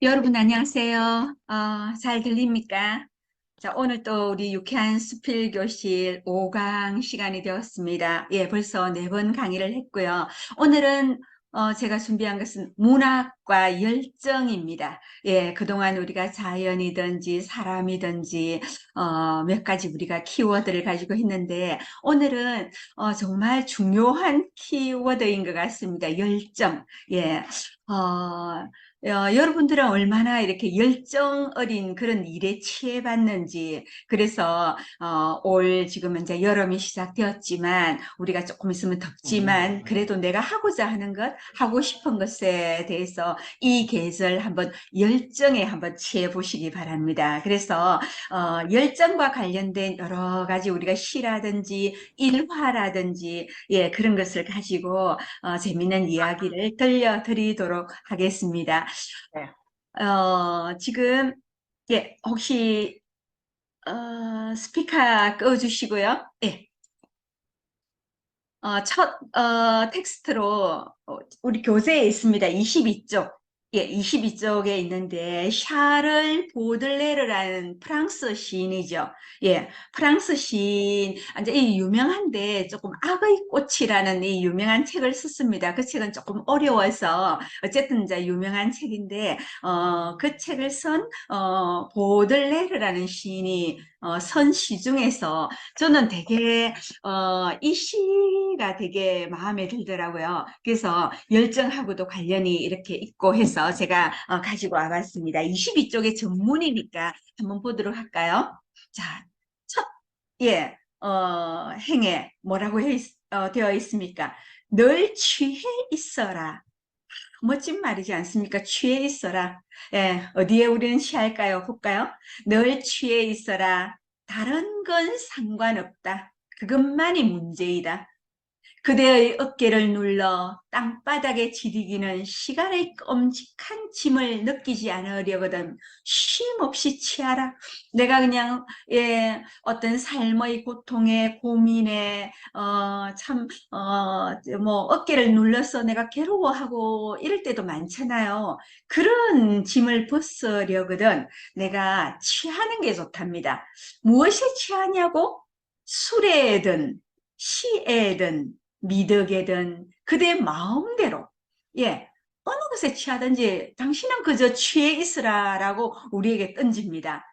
여러분 안녕하세요. 잘 들립니까? 자, 오늘 또 우리 유쾌한 수필 교실 5강 시간이 되었습니다. 예, 벌써 4번 강의를 했고요. 오늘은 제가 준비한 것은 문학과 열정입니다. 예, 그동안 우리가 자연이든지 사람이든지 몇 가지 우리가 키워드를 가지고 했는데 오늘은 정말 중요한 키워드인 것 같습니다. 열정. 예. 여러분들은 얼마나 이렇게 열정 어린 그런 일에 취해봤는지, 그래서, 올 지금 이제 여름이 시작되었지만, 우리가 조금 있으면 덥지만, 그래도 내가 하고자 하는 것, 하고 싶은 것에 대해서 이 계절 한번 열정에 한번 취해보시기 바랍니다. 그래서, 열정과 관련된 여러 가지 우리가 시라든지 일화라든지, 예, 그런 것을 가지고, 재미있는 이야기를 들려드리도록 하겠습니다. 네. 지금, 예, 혹시, 스피커 꺼주시고요. 예. 텍스트로, 우리 교재에 있습니다. 22쪽. 예, 22쪽에 있는데, 샤를 보들레르라는 프랑스 시인이죠. 예, 프랑스 시인, 이제 이 유명한데, 조금 악의 꽃이라는 이 유명한 책을 썼습니다. 그 책은 조금 어려워서, 어쨌든 이제 유명한 책인데, 그 책을 쓴, 보들레르라는 시인이, 선 시 중에서 저는 되게 이 시가 되게 마음에 들더라고요. 그래서 열정하고도 관련이 이렇게 있고 해서 제가 가지고 와봤습니다. 22쪽의 전문이니까 한번 보도록 할까요? 자, 첫, 예, 행에 뭐라고 되어 있습니까? 늘 취해 있어라. 멋진 말이지 않습니까? 취해 있어라. 예, 어디에 우리는 취할까요? 볼까요? 늘 취해 있어라. 다른 건 상관없다. 그것만이 문제이다. 그대의 어깨를 눌러 땅바닥에 지리기는 시간의 끔찍한 짐을 느끼지 않으려거든 쉼없이 취하라. 내가 그냥 어떤 삶의 고통에 고민에 뭐 어깨를 눌러서 내가 괴로워하고 이럴 때도 많잖아요. 그런 짐을 벗으려거든 내가 취하는 게 좋답니다. 무엇에 취하냐고? 술에든 시에든 미덕에든 그대 마음대로, 예, 어느 것에 취하든지 당신은 그저 취해 있으라라고 우리에게 던집니다.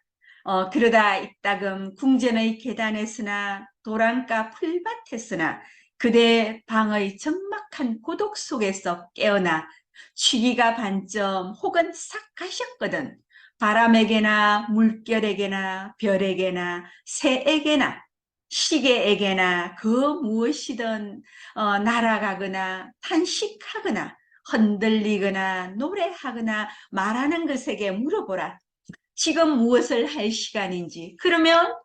그러다 이따금 궁전의 계단에서나 도랑가 풀밭에서나 그대 방의 적막한 고독 속에서 깨어나 취기가 반점 혹은 싹 가셨거든 바람에게나 물결에게나 별에게나 새에게나 시계에게나 그 무엇이든 날아가거나 탄식하거나 흔들리거나 노래하거나 말하는 것에게 물어보라. 지금 무엇을 할 시간인지. 그러면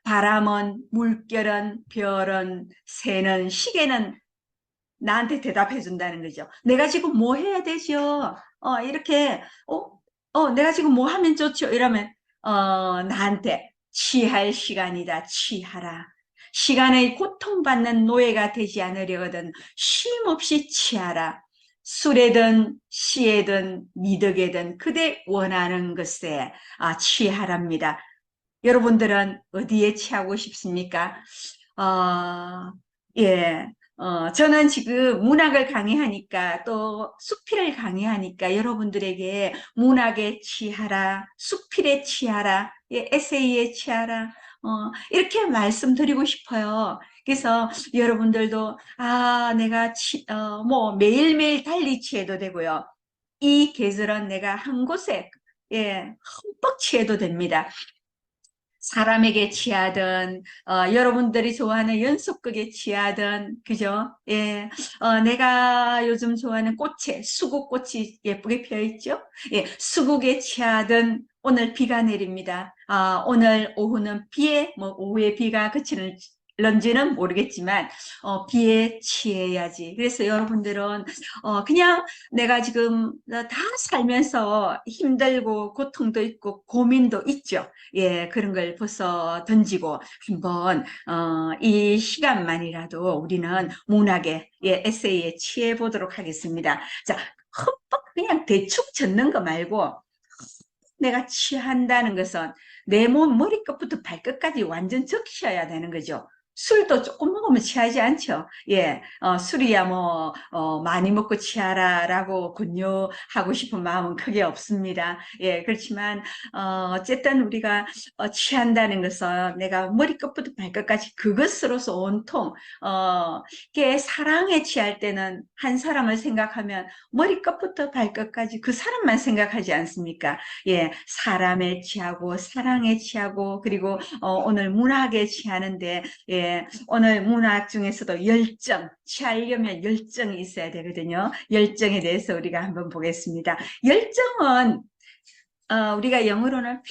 바람은, 물결은, 별은, 새는, 시계는 나한테 대답해 준다는 거죠. 내가 지금 뭐 해야 되죠? 이렇게, 내가 지금 뭐 하면 좋죠? 이러면, 나한테 취할 시간이다. 취하라. 시간의 고통받는 노예가 되지 않으려거든 쉼없이 취하라. 술에든 시에든 미덕에든 그대 원하는 것에 취하랍니다. 여러분들은 어디에 취하고 싶습니까? 어, 예. 저는 지금 문학을 강의하니까 또 수필을 강의하니까 여러분들에게 문학에 취하라, 수필에 취하라, 예, 에세이에 취하라, 이렇게 말씀드리고 싶어요. 그래서 여러분들도, 내가 뭐 매일매일 달리 취해도 되고요. 이 계절은 내가 한 곳에, 예, 흠뻑 취해도 됩니다. 사람에게 취하든 여러분들이 좋아하는 연속극에 취하든 그죠? 예, 내가 요즘 좋아하는 꽃에 수국꽃이 예쁘게 피어 있죠? 예, 수국에 취하든 오늘 비가 내립니다. 오늘 오후는 비에 뭐 오후에 비가 그치는지는 모르겠지만 비에 취해야지. 그래서 여러분들은 그냥 내가 지금 다 살면서 힘들고 고통도 있고 고민도 있죠. 예, 그런 걸 벗어 던지고 한번 이 시간만이라도 우리는 문학의 예, 에세이에 취해 보도록 하겠습니다. 자, 흠뻑 그냥 대충 적는 거 말고 내가 취한다는 것은 내 몸 머리끝부터 발끝까지 완전 적셔야 되는 거죠. 술도 조금 먹으면 취하지 않죠. 예, 술이야 뭐, 많이 먹고 취하라라고 권유하고 싶은 마음은 크게 없습니다. 예, 그렇지만, 어쨌든 우리가 취한다는 것은 내가 머리끝부터 발끝까지 그것으로서 온통, 이게 사랑에 취할 때는 한 사람을 생각하면 머리끝부터 발끝까지 그 사람만 생각하지 않습니까? 예, 사람에 취하고, 사랑에 취하고, 그리고 오늘 문학에 취하는데, 예, 오늘 문학 중에서도 열정, 취하려면 열정이 있어야 되거든요. 열정에 대해서 우리가 한번 보겠습니다. 열정은 우리가 영어로는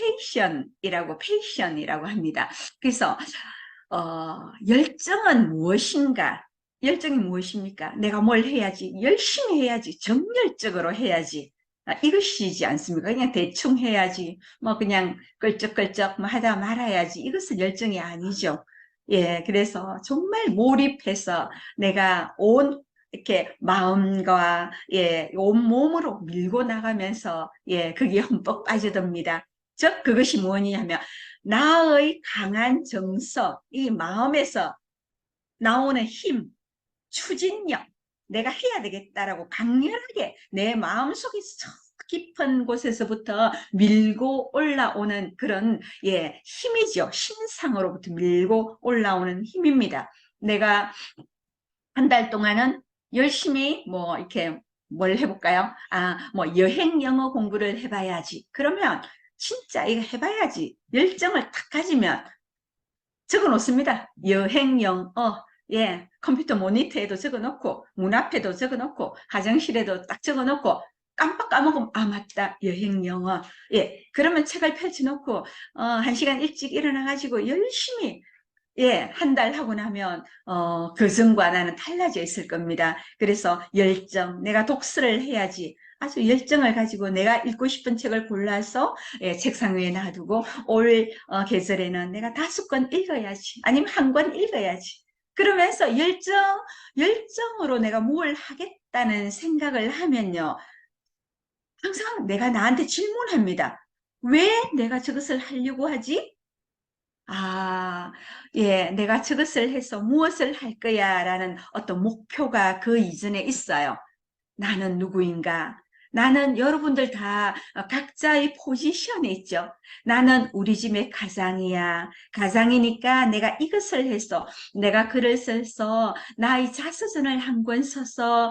패션이라고 합니다. 그래서 열정은 무엇인가? 열정이 무엇입니까? 내가 뭘 해야지, 열심히 해야지, 정열적으로 해야지. 이것이지 않습니까? 그냥 대충 해야지, 뭐 그냥 끌적끌적 뭐 하다 말아야지. 이것은 열정이 아니죠. 예, 그래서 정말 몰입해서 내가 이렇게 마음과 예, 온 몸으로 밀고 나가면서 예, 그게 흠뻑 빠져듭니다. 즉 그것이 뭐냐면 나의 강한 정서, 이 마음에서 나오는 힘, 추진력, 내가 해야 되겠다라고 강렬하게 내 마음속에 서 깊은 곳에서부터 밀고 올라오는 그런 예, 힘이죠. 심상으로부터 밀고 올라오는 힘입니다. 내가 한 달 동안은 열심히 뭐 이렇게 뭘 해볼까요? 뭐 여행 영어 공부를 해봐야지. 그러면 진짜 이거 해봐야지. 열정을 딱 가지면 적어 놓습니다. 여행 영어. 예, 컴퓨터 모니터에도 적어 놓고, 문 앞에도 적어 놓고, 화장실에도 딱 적어 놓고, 깜빡 까먹으면, 맞다. 여행 영어. 예, 그러면 책을 펼쳐놓고, 한 시간 일찍 일어나가지고 열심히 예, 한 달 하고 나면, 그 전과 나는 달라져 있을 겁니다. 그래서 열정, 내가 독서를 해야지. 아주 열정을 가지고 내가 읽고 싶은 책을 골라서 예, 책상 위에 놔두고 올 계절에는 내가 5권 읽어야지. 아니면 한 권 읽어야지. 그러면서 열정으로 내가 뭘 하겠다는 생각을 하면요. 항상 내가 나한테 질문합니다. 왜 내가 저것을 하려고 하지? 아, 예, 내가 저것을 해서 무엇을 할 거야 라는 어떤 목표가 그 이전에 있어요. 나는 누구인가? 나는 여러분들 다 각자의 포지션에 있죠. 나는 우리 집의 가장이야. 가장이니까 내가 이것을 해서, 내가 글을 써서 나의 자서전을 한 권 써서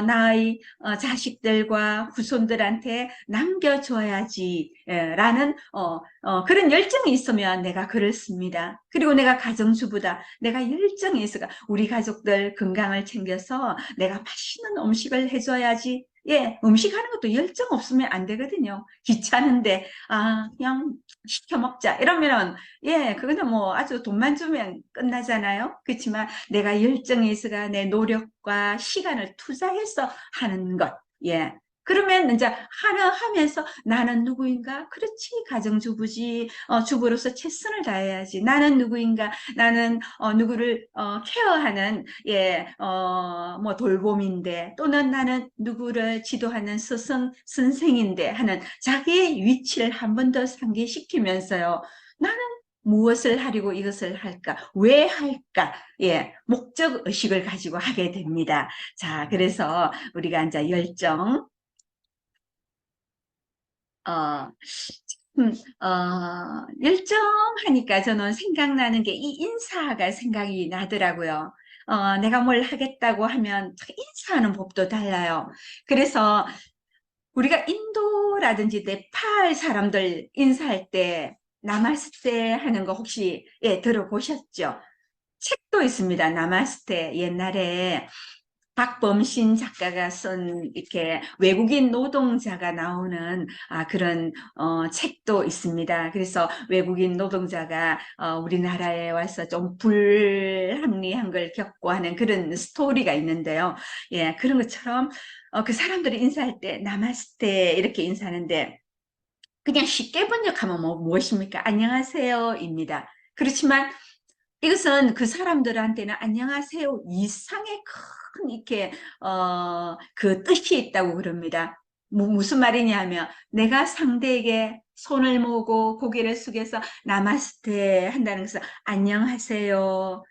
나의 자식들과 후손들한테 남겨줘야지. 라는 그런 열정이 있으면 내가 글을 씁니다. 그리고 내가 가정주부다. 내가 열정이 있어가 우리 가족들 건강을 챙겨서 내가 맛있는 음식을 해줘야지. 예, 음식 하는 것도 열정 없으면 안 되거든요. 귀찮은데, 그냥 시켜 먹자. 이러면은, 예, 그거는 뭐 아주 돈만 주면 끝나잖아요. 그렇지만 내가 열정이 있어가 내 노력과 시간을 투자해서 하는 것. 예. 그러면 이제 하면서 나는 누구인가? 그렇지, 가정주부지. 주부로서 최선을 다해야지. 나는 누구인가? 나는 누구를 케어하는 예, 뭐 돌봄인데 또는 나는 누구를 지도하는 선생인데 하는 자기의 위치를 한 번 더 상기시키면서요. 나는 무엇을 하려고 이것을 할까? 왜 할까? 예, 목적 의식을 가지고 하게 됩니다. 자, 그래서 우리가 이제 어, 열정하니까 저는 생각나는 게 이 인사가 생각이 나더라고요. 내가 뭘 하겠다고 하면 인사하는 법도 달라요. 그래서 우리가 인도라든지 네팔 사람들 인사할 때 나마스테 하는 거 혹시 예, 들어보셨죠? 책도 있습니다. 나마스테 옛날에 박범신 작가가 쓴 이렇게 외국인 노동자가 나오는 그런 책도 있습니다. 그래서 외국인 노동자가 우리나라에 와서 좀 불합리한 걸 겪고 하는 그런 스토리가 있는데요. 예, 그런 것처럼 그 사람들이 인사할 때 나마스테 이렇게 인사하는데 그냥 쉽게 번역하면 무엇입니까? 안녕하세요입니다. 그렇지만 이것은 그 사람들한테는 안녕하세요 이상의 큰 이렇게 그 뜻이 있다고 그럽니다. 무슨 말이냐면 내가 상대에게 손을 모으고 고개를 숙여서 나마스테 한다는 것은 안녕하세요.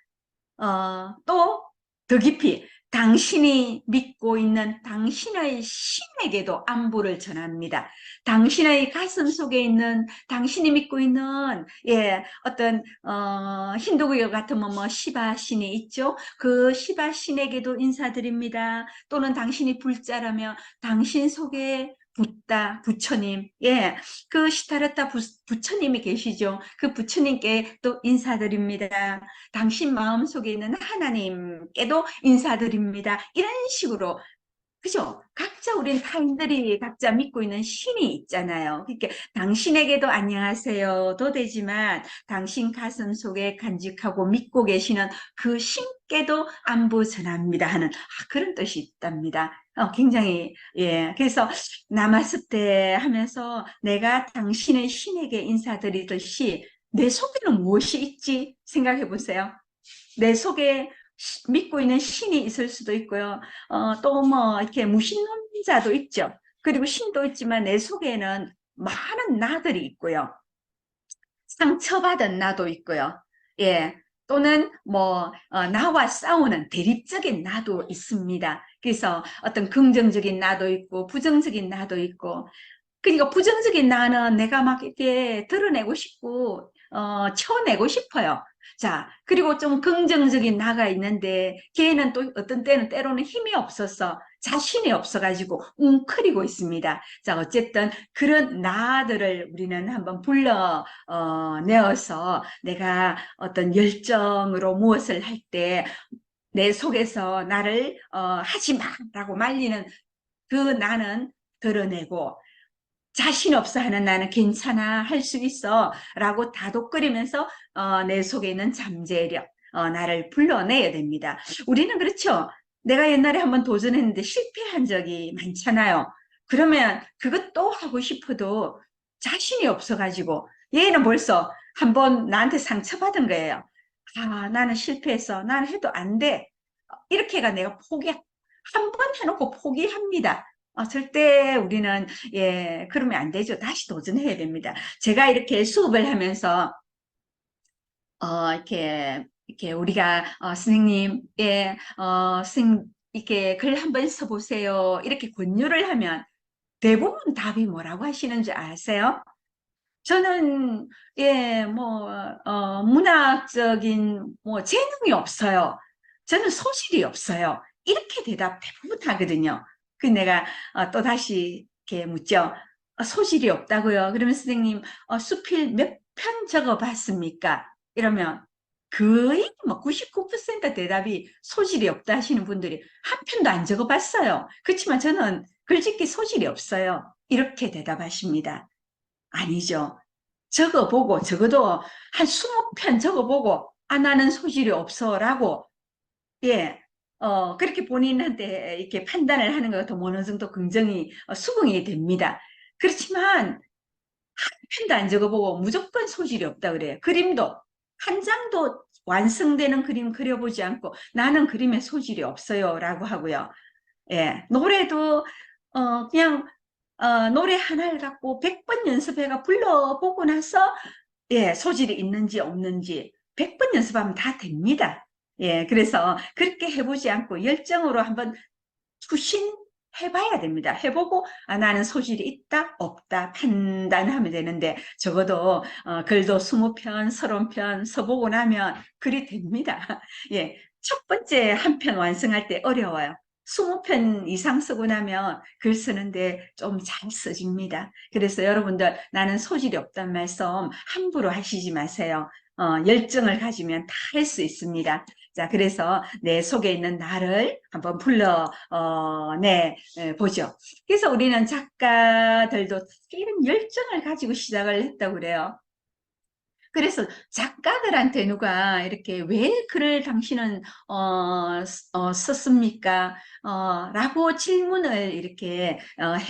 또 더 깊이 당신이 믿고 있는 당신의 신에게도 안부를 전합니다. 당신의 가슴 속에 있는 당신이 믿고 있는 어떤 힌두교 같으면 뭐 시바 신이 있죠. 그 시바 신에게도 인사드립니다. 또는 당신이 불자라면 당신 속에 붓다 부처님, 그 시타르타 부처님이 계시죠. 그 부처님께 또 인사드립니다. 당신 마음속에 있는 하나님께도 인사드립니다. 이런 식으로, 그죠? 각자 우린 타인들이 각자 믿고 있는 신이 있잖아요. 그러니까 당신에게도 안녕하세요도 되지만 당신 가슴 속에 간직하고 믿고 계시는 그 신께도 안부 전합니다 하는 그런 뜻이 있답니다. 굉장히 그래서 나마스테 하면서 내가 당신의 신에게 인사드리듯이 내 속에는 무엇이 있지 생각해 보세요. 내 속에 믿고 있는 신이 있을 수도 있고요. 또 뭐 이렇게 무신론자도 있죠. 그리고 신도 있지만 내 속에는 많은 나들이 있고요. 상처받은 나도 있고요. 또는 뭐 나와 싸우는 대립적인 나도 있습니다. 그래서 어떤 긍정적인 나도 있고 부정적인 나도 있고, 그러니까 부정적인 나는 내가 막 이렇게 드러내고 싶고 쳐내고 싶어요. 자, 그리고 좀 긍정적인 나가 있는데 걔는 또 어떤 때는 때로는 힘이 없어서 자신이 없어가지고 웅크리고 있습니다. 자, 어쨌든 그런 나들을 우리는 한번 불러 내어서 내가 어떤 열정으로 무엇을 할 때 내 속에서 나를 하지 마라고 말리는 그 나는 드러내고, 자신 없어 하는 나는 괜찮아, 할 수 있어 라고 다독거리면서 내 속에 있는 잠재력, 나를 불러내야 됩니다. 우리는 그렇죠. 내가 옛날에 한번 도전했는데 실패한 적이 많잖아요. 그러면 그것도 하고 싶어도 자신이 없어가지고 얘는 벌써 한번 나한테 상처받은 거예요. 나는 실패했어. 나는 해도 안 돼. 이렇게가 내가 한 번 해놓고 포기합니다. 절대 우리는, 그러면 안 되죠. 다시 도전해야 됩니다. 제가 이렇게 수업을 하면서, 이렇게 우리가, 선생님, 이렇게 글 한번 써보세요. 이렇게 권유를 하면 대부분 답이 뭐라고 하시는 줄 아세요? 저는, 문학적인, 재능이 없어요. 저는 소질이 없어요. 이렇게 대답 대부분 하거든요. 그 내가 또 다시 이렇게 묻죠. 소질이 없다고요? 그러면 선생님, 수필 몇 편 적어봤습니까? 이러면 거의 뭐 99% 대답이 소질이 없다 하시는 분들이 한 편도 안 적어봤어요. 그렇지만 저는 글짓기 소질이 없어요. 이렇게 대답하십니다. 아니죠. 적어보고, 적어도 한 20편 적어보고, 나는 소질이 없어라고, 예, 그렇게 본인한테 이렇게 판단을 하는 것도 어느 정도 긍정이, 수긍이 됩니다. 그렇지만, 한 편도 안 적어보고 무조건 소질이 없다 그래요. 그림도, 한 장도 완성되는 그림 그려보지 않고, 나는 그림에 소질이 없어요. 라고 하고요. 노래도, 그냥 노래 하나를 갖고 100번 연습해가 불러보고 나서 소질이 있는지 없는지 100번 연습하면 다 됩니다. 그래서 그렇게 해보지 않고 열정으로 한번 투신해봐야 됩니다. 해보고 나는 소질이 있다 없다 판단하면 되는데 적어도 글도 20편 30편 써보고 나면 글이 됩니다. 첫 번째 한 편 완성할 때 어려워요. 20편 이상 쓰고 나면 글 쓰는데 좀 잘 써집니다. 그래서 여러분들 나는 소질이 없단 말씀 함부로 하시지 마세요. 열정을 가지면 다 할 수 있습니다. 자, 그래서 내 속에 있는 나를 한번 보죠. 그래서 우리는 작가들도 이런 열정을 가지고 시작을 했다고 그래요. 그래서 작가들한테 누가 이렇게 왜 글을 당신은 썼습니까? 라고 질문을 이렇게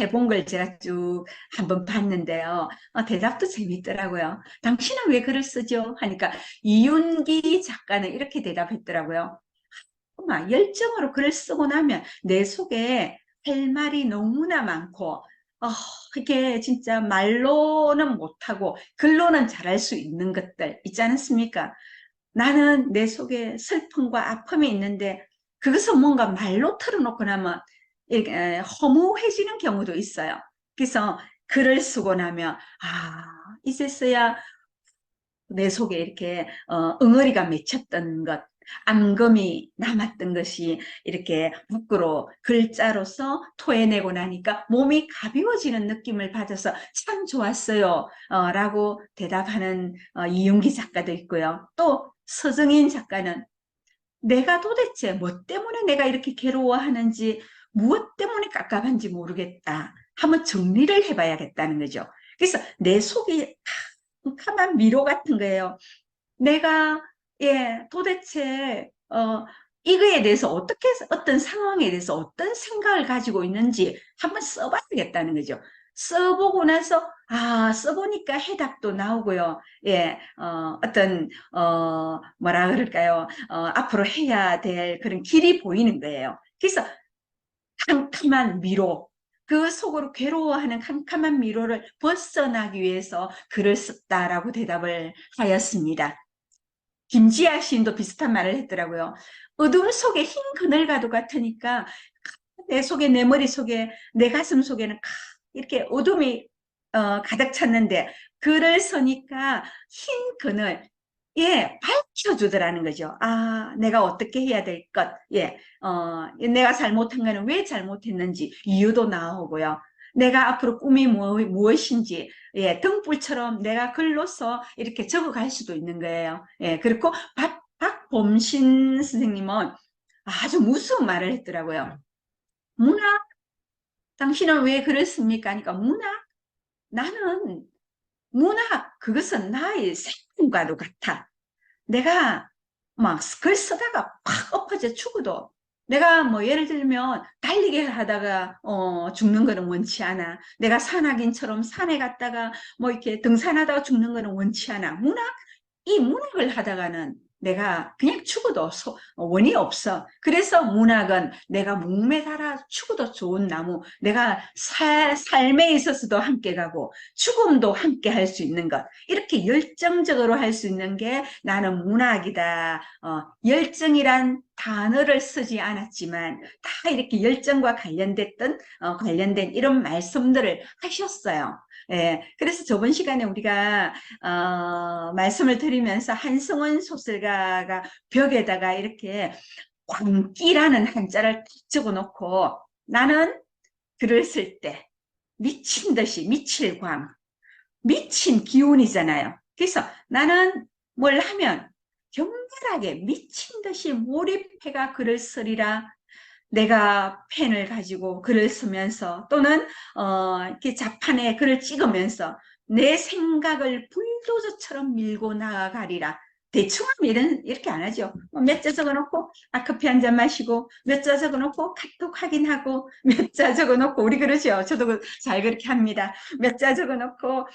해본 걸 제가 쭉 한번 봤는데요. 대답도 재밌더라고요. 당신은 왜 글을 쓰죠? 하니까 이윤기 작가는 이렇게 대답했더라고요. 열정으로 글을 쓰고 나면 내 속에 할 말이 너무나 많고 어, 이게 진짜 말로는 못하고 글로는 잘할 수 있는 것들 있지 않습니까? 나는 내 속에 슬픔과 아픔이 있는데 그것을 뭔가 말로 털어놓고 나면 이렇게 허무해지는 경우도 있어요. 그래서 글을 쓰고 나면 이제서야 내 속에 이렇게 응어리가 맺혔던 것, 암금이 남았던 것이 이렇게 밖으로 글자로서 토해내고 나니까 몸이 가벼워지는 느낌을 받아서 참 좋았어요. 라고 대답하는 이윤기 작가도 있고요. 또 서정인 작가는 내가 도대체 뭐 때문에 내가 이렇게 괴로워하는지, 무엇 때문에 깝깝한지 모르겠다. 한번 정리를 해봐야겠다는 거죠. 그래서 내 속이 캄캄한 미로 같은 거예요. 내가 도대체 이거에 대해서 어떻게 어떤 상황에 대해서 어떤 생각을 가지고 있는지 한번 써봐야겠다는 거죠. 써보고 나서 써보니까 해답도 나오고요. 어떤 뭐라 그럴까요? 앞으로 해야 될 그런 길이 보이는 거예요. 그래서 캄캄한 미로, 그 속으로 괴로워하는 캄캄한 미로를 벗어나기 위해서 글을 썼다라고 대답을 하였습니다. 김지아 시인도 비슷한 말을 했더라고요. 어둠 속에 흰 그늘과도 같으니까 내 속에, 내 머릿속에, 내 가슴 속에는 이렇게 어둠이 가득 찼는데 글을 쓰니까 흰 그늘, 밝혀주더라는 거죠. 내가 어떻게 해야 될 것, 내가 잘못한 거는 왜 잘못했는지 이유도 나오고요. 내가 앞으로 꿈이 무엇인지, 등불처럼 내가 글로써 이렇게 적어갈 수도 있는 거예요. 그리고 박범신 선생님은 아주 무서운 말을 했더라고요. 문학, 당신은 왜 그랬습니까? 하니까 나는 문학, 그것은 나의 생명과도 같아. 내가 막 글 쓰다가 팍 엎어져 죽어도 내가 뭐 예를 들면 달리기 하다가 죽는 거는 원치 않아. 내가 산악인처럼 산에 갔다가 뭐 이렇게 등산하다가 죽는 거는 원치 않아. 이 문학을 하다가는 내가 그냥 죽어도 원이 없어. 그래서 문학은 내가 목매 달아 죽어도 좋은 나무, 내가 삶에 있어서도 함께 가고 죽음도 함께 할 수 있는 것, 이렇게 열정적으로 할 수 있는 게 나는 문학이다. 열정이란 단어를 쓰지 않았지만 다 이렇게 열정과 관련된 이런 말씀들을 하셨어요. 그래서 저번 시간에 우리가 말씀을 드리면서 한승원 소설가가 벽에다가 이렇게 광기라는 한자를 딱 적어놓고 나는 글을 쓸 때 미친 듯이 미칠 광, 미친 기운이잖아요. 그래서 나는 뭘 하면 격렬하게 미친 듯이 몰입해가 글을 쓰리라. 내가 펜을 가지고 글을 쓰면서 또는 이렇게 자판에 글을 찍으면서 내 생각을 불도저처럼 밀고 나아가리라. 대충 하면 이렇게 안 하죠. 몇 자 적어놓고 커피 한 잔 마시고 몇 자 적어놓고 카톡 확인하고 몇 자 적어놓고 우리 그러죠. 저도 잘 그렇게 합니다. 몇 자 적어놓고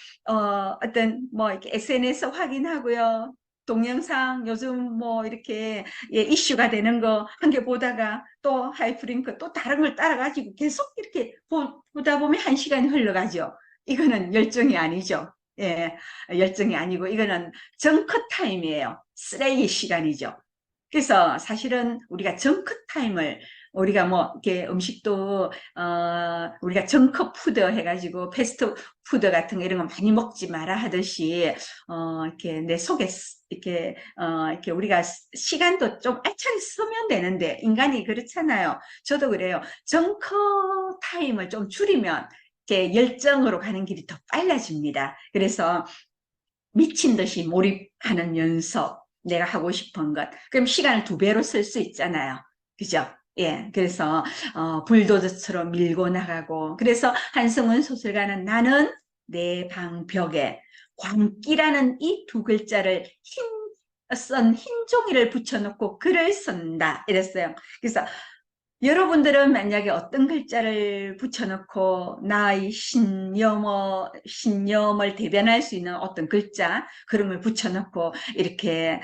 어떤 뭐 이렇게 SNS 확인하고요. 동영상 요즘 뭐 이렇게 이슈가 되는 거 한 개 보다가 또 하이프링크 또 다른 걸 따라가지고 계속 이렇게 보다 보면 한 시간이 흘러가죠. 이거는 열정이 아니죠. 열정이 아니고 이거는 정크 타임이에요. 쓰레기 시간이죠. 그래서 사실은 우리가 정크 타임을 우리가 뭐 이렇게 음식도 우리가 정크 푸드 해가지고 패스트 푸드 같은 거 이런 거 많이 먹지 마라 하듯이 이렇게 내 속에 이렇게 우리가 시간도 좀 알차게 쓰면 되는데 인간이 그렇잖아요. 저도 그래요. 정크 타임을 좀 줄이면 이렇게 열정으로 가는 길이 더 빨라집니다. 그래서 미친 듯이 몰입하는 연습, 내가 하고 싶은 것. 그럼 시간을 2배로 쓸 수 있잖아요. 그죠? 그래서 불도저처럼 밀고 나가고 그래서 한승원 소설가는 나는 내 방벽에 광기라는 이 2글자를 흰 종이를 붙여놓고 글을 쓴다 이랬어요. 그래서 여러분들은 만약에 어떤 글자를 붙여놓고 나의 신념을 대변할 수 있는 어떤 글자 그런 걸 붙여놓고 이렇게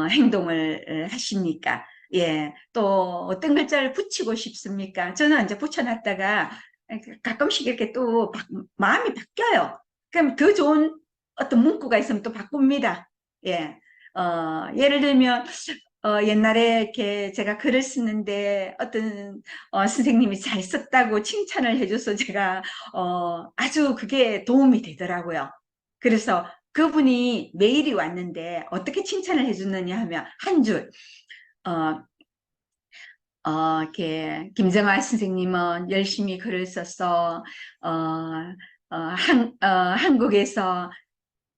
행동을 하십니까? 또 어떤 글자를 붙이고 싶습니까? 저는 이제 붙여놨다가 가끔씩 이렇게 또 마음이 바뀌어요. 그럼 더 좋은 어떤 문구가 있으면 또 바꿉니다. 예. 예를 들면, 옛날에 이렇게 제가 글을 쓰는데 어떤 선생님이 잘 썼다고 칭찬을 해줘서 제가 아주 그게 도움이 되더라고요. 그래서 그분이 메일이 왔는데 어떻게 칭찬을 해줬느냐 하면 한 줄, 어, 이렇게 김정아 선생님은 열심히 글을 써서 한국에서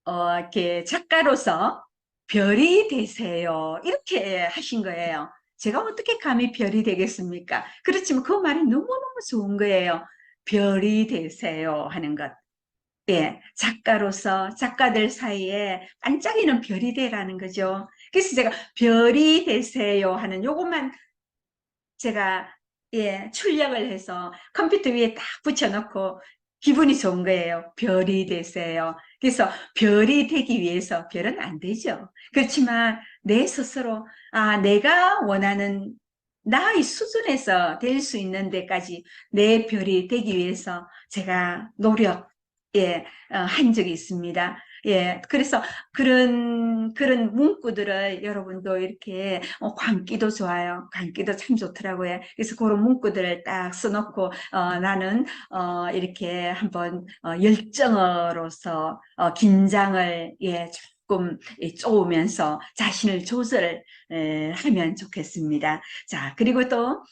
이렇게 작가로서 별이 되세요. 이렇게 하신 거예요. 제가 어떻게 감히 별이 되겠습니까? 그렇지만 그 말이 너무너무 좋은 거예요. 별이 되세요 하는 것. 예, 작가로서 작가들 사이에 반짝이는 별이 되라는 거죠. 그래서 제가 별이 되세요 하는 요것만 제가 예, 출력을 해서 컴퓨터 위에 딱 붙여놓고 기분이 좋은 거예요. 별이 되세요. 그래서 별이 되기 위해서 별은 안 되죠. 그렇지만 내 스스로 내가 원하는 나의 수준에서 될 수 있는 데까지 내 별이 되기 위해서 제가 한 적이 있습니다. 예, 그래서 그런 문구들을 여러분도 이렇게, 광기도 좋아요. 광기도 참 좋더라고요. 그래서 그런 문구들을 딱 써놓고, 나는, 이렇게 한번, 열정으로서, 긴장을, 예, 조금 쪼으면서 자신을 조절, 하면 좋겠습니다. 자, 그리고 또,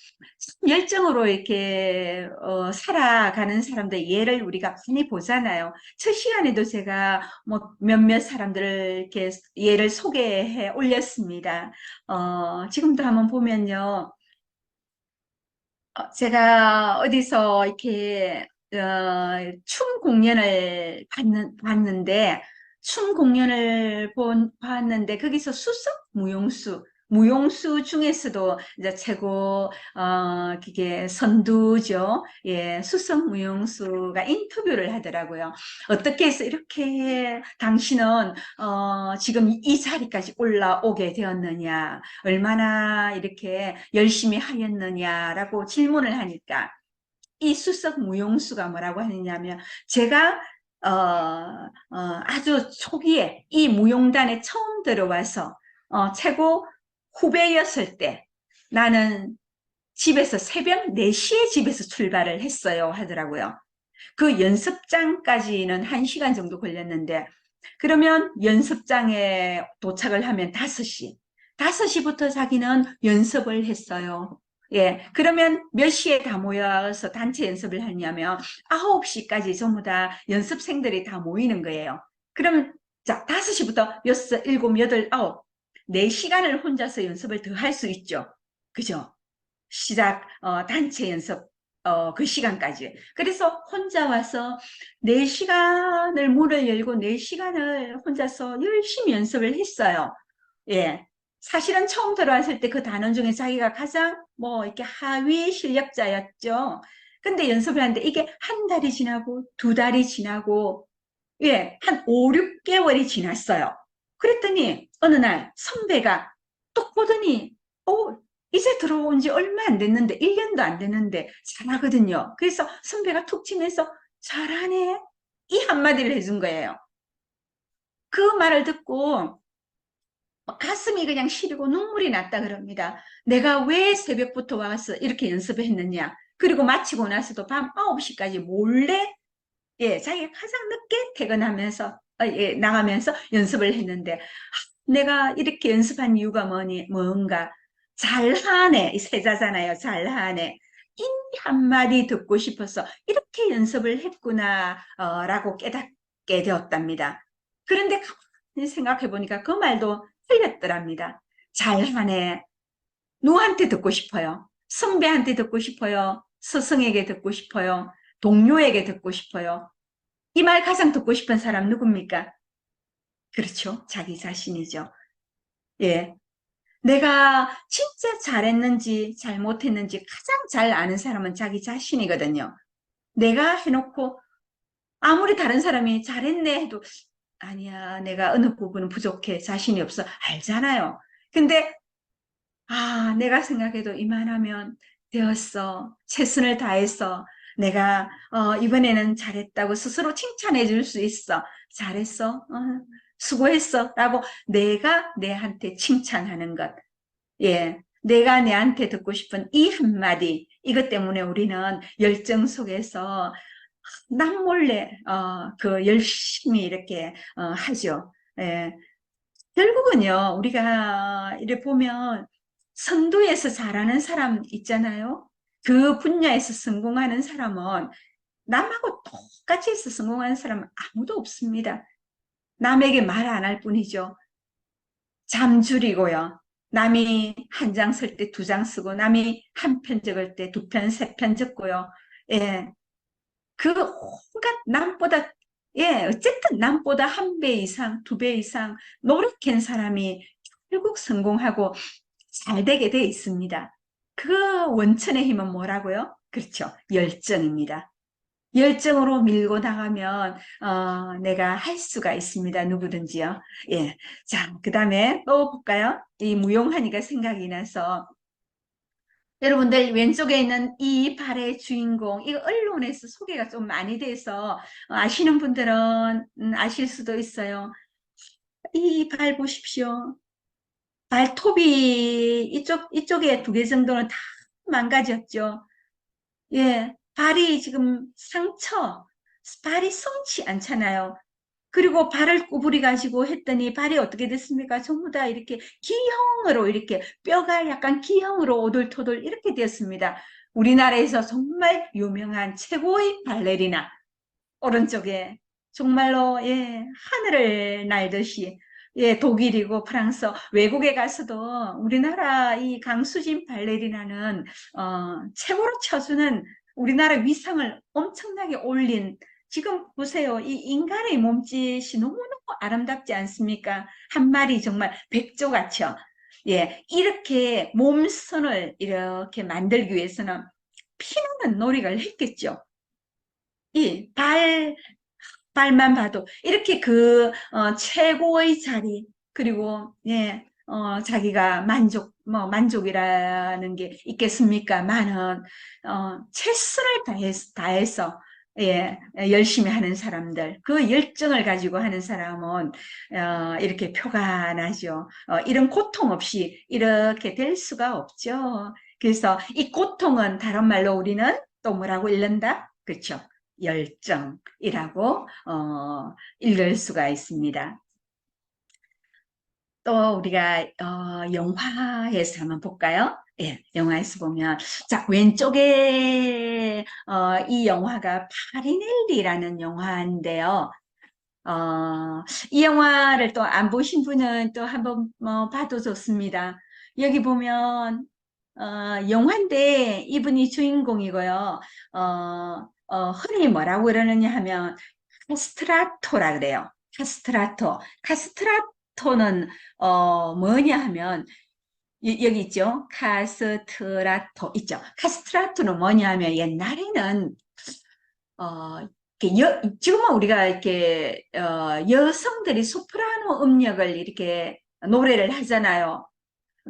열정으로 이렇게 살아가는 사람들 예를 우리가 많이 보잖아요. 첫 시간에도 제가 뭐 몇몇 사람들을 이렇게 예를 소개해 올렸습니다. 지금도 한번 보면요. 제가 어디서 이렇게 춤 공연을 봤는데 춤 공연을 봤는데 거기서 수석 무용수 중에서도 이제 최고 그게 선두죠. 예, 수석 무용수가 인터뷰를 하더라고요. 어떻게 해서 이렇게 당신은 지금 이 자리까지 올라오게 되었느냐? 얼마나 이렇게 열심히 하였느냐라고 질문을 하니까 이 수석 무용수가 뭐라고 하느냐면 제가 아주 초기에 이 무용단에 처음 들어와서 최고 후배였을 때 나는 집에서 새벽 4시에 집에서 출발을 했어요 하더라고요. 그 연습장까지는 1시간 정도 걸렸는데 그러면 연습장에 도착을 하면 5시. 5시부터 자기는 연습을 했어요. 예. 그러면 몇 시에 다 모여서 단체 연습을 하냐면 9시까지 전부 다 연습생들이 다 모이는 거예요. 그러면 자, 5시부터 6, 7, 8, 9. 4시간을 혼자서 연습을 더 할 수 있죠. 그죠? 단체 연습, 그 시간까지. 그래서 혼자 와서 4시간을 문을 열고 4시간을 혼자서 열심히 연습을 했어요. 예. 사실은 처음 들어왔을 때 그 단원 중에 자기가 가장 뭐 이렇게 하위 실력자였죠. 근데 연습을 하는데 이게 한 달이 지나고 2달이 지나고 예, 한 5, 6개월이 지났어요. 그랬더니 어느 날 선배가 또 보더니 이제 들어온 지 얼마 안 됐는데 1년도 안 됐는데 잘하거든요. 그래서 선배가 툭 치면서 잘하네 이 한마디를 해준 거예요. 그 말을 듣고 가슴이 그냥 시리고 눈물이 났다 그럽니다. 내가 왜 새벽부터 와서 이렇게 연습을 했느냐. 그리고 마치고 나서도 밤 9시까지 몰래 예, 자기가 가장 늦게 퇴근하면서 나가면서 연습을 했는데 내가 이렇게 연습한 이유가 뭔가 잘하네 이 세자잖아요. 잘하네 이 한마디 듣고 싶어서 이렇게 연습을 했구나 라고 깨닫게 되었답니다. 그런데 가만히 생각해 보니까 그 말도 틀렸더랍니다. 잘하네 누구한테 듣고 싶어요? 선배한테 듣고 싶어요? 스승에게 듣고 싶어요? 동료에게 듣고 싶어요? 이 말 가장 듣고 싶은 사람 누굽니까? 그렇죠. 자기 자신이죠. 예. 내가 진짜 잘했는지 잘못했는지 가장 잘 아는 사람은 자기 자신이거든요. 내가 해놓고 아무리 다른 사람이 잘했네 해도 아니야, 내가 어느 부분은 부족해, 자신이 없어. 알잖아요. 근데 내가 생각해도 이만하면 되었어. 최선을 다해서 내가 이번에는 잘했다고 스스로 칭찬해 줄 수 있어. 잘했어. 수고했어. 라고 내가 내한테 칭찬하는 것. 예. 내가 내한테 듣고 싶은 이 한마디. 이것 때문에 우리는 열정 속에서 남몰래 그 열심히 이렇게 하죠. 예. 결국은요, 우리가 이렇게 보면 선두에서 잘하는 사람 있잖아요. 그 분야에서 성공하는 사람은 남하고 똑같이 해서 성공하는 사람은 아무도 없습니다. 남에게 말 안 할 뿐이죠. 잠 줄이고요. 남이 한 장 쓸 때 두 장 쓰고, 남이 한 편 적을 때 두 편, 세 편 적고요. 예. 그 온갖 남보다, 예, 어쨌든 남보다 한 배 이상, 두 배 이상 노력한 사람이 결국 성공하고 잘 되게 돼 있습니다. 그 원천의 힘은 뭐라고요? 그렇죠. 열정입니다. 열정으로 밀고 나가면 내가 할 수가 있습니다. 누구든지요. 예. 자, 그다음에 또 볼까요? 이 무용하니까 생각이 나서 여러분들 왼쪽에 있는 이 발의 주인공, 이거 언론에서 소개가 좀 많이 돼서 아시는 분들은 아실 수도 있어요. 이 발 보십시오. 발톱이 이쪽에 두 개 정도는 다 망가졌죠. 예, 발이 지금 발이 성치 않잖아요. 그리고 발을 구부리 가지고 했더니 발이 어떻게 됐습니까? 전부 다 이렇게 기형으로 이렇게 뼈가 약간 기형으로 오돌토돌 이렇게 되었습니다. 우리나라에서 정말 유명한 최고의 발레리나 오른쪽에 정말로 예 하늘을 날듯이 예 독일이고 프랑스 외국에 가서도 우리나라 이 강수진 발레리나는 최고로 쳐주는 우리나라 위상을 엄청나게 올린 지금 보세요. 이 인간의 몸짓이 너무너무 아름답지 않습니까? 한 마리 정말 백조같이요. 예, 이렇게 몸선을 이렇게 만들기 위해서는 피나는 노력을 했겠죠. 발만 봐도 이렇게 최고의 자리 그리고 예 자기가 만족이라는 게 있겠습니까? 최선을 다해서 예 열심히 하는 사람들 그 열정을 가지고 하는 사람은 이렇게 표가 나죠. 이런 고통 없이 이렇게 될 수가 없죠. 그래서 이 고통은 다른 말로 우리는 또 뭐라고 읽는다? 그렇죠. 열정이라고 읽을 수가 있습니다. 또 우리가 영화에서 한번 볼까요? 예, 영화에서 보면 자 왼쪽에 이 영화가 파리넬리라는 영화인데요. 이 영화를 또 안 보신 분은 또 한번 봐도 좋습니다. 여기 보면 영화인데 이분이 주인공이고요. 흔히 뭐라고 그러느냐 하면 카스트라토라 그래요. 카스트라토는 뭐냐 하면 여기 있죠. 카스트라토 있죠. 카스트라토는 뭐냐 하면 옛날에는 지금은 우리가 이렇게 여성들이 소프라노 음역을 이렇게 노래를 하잖아요.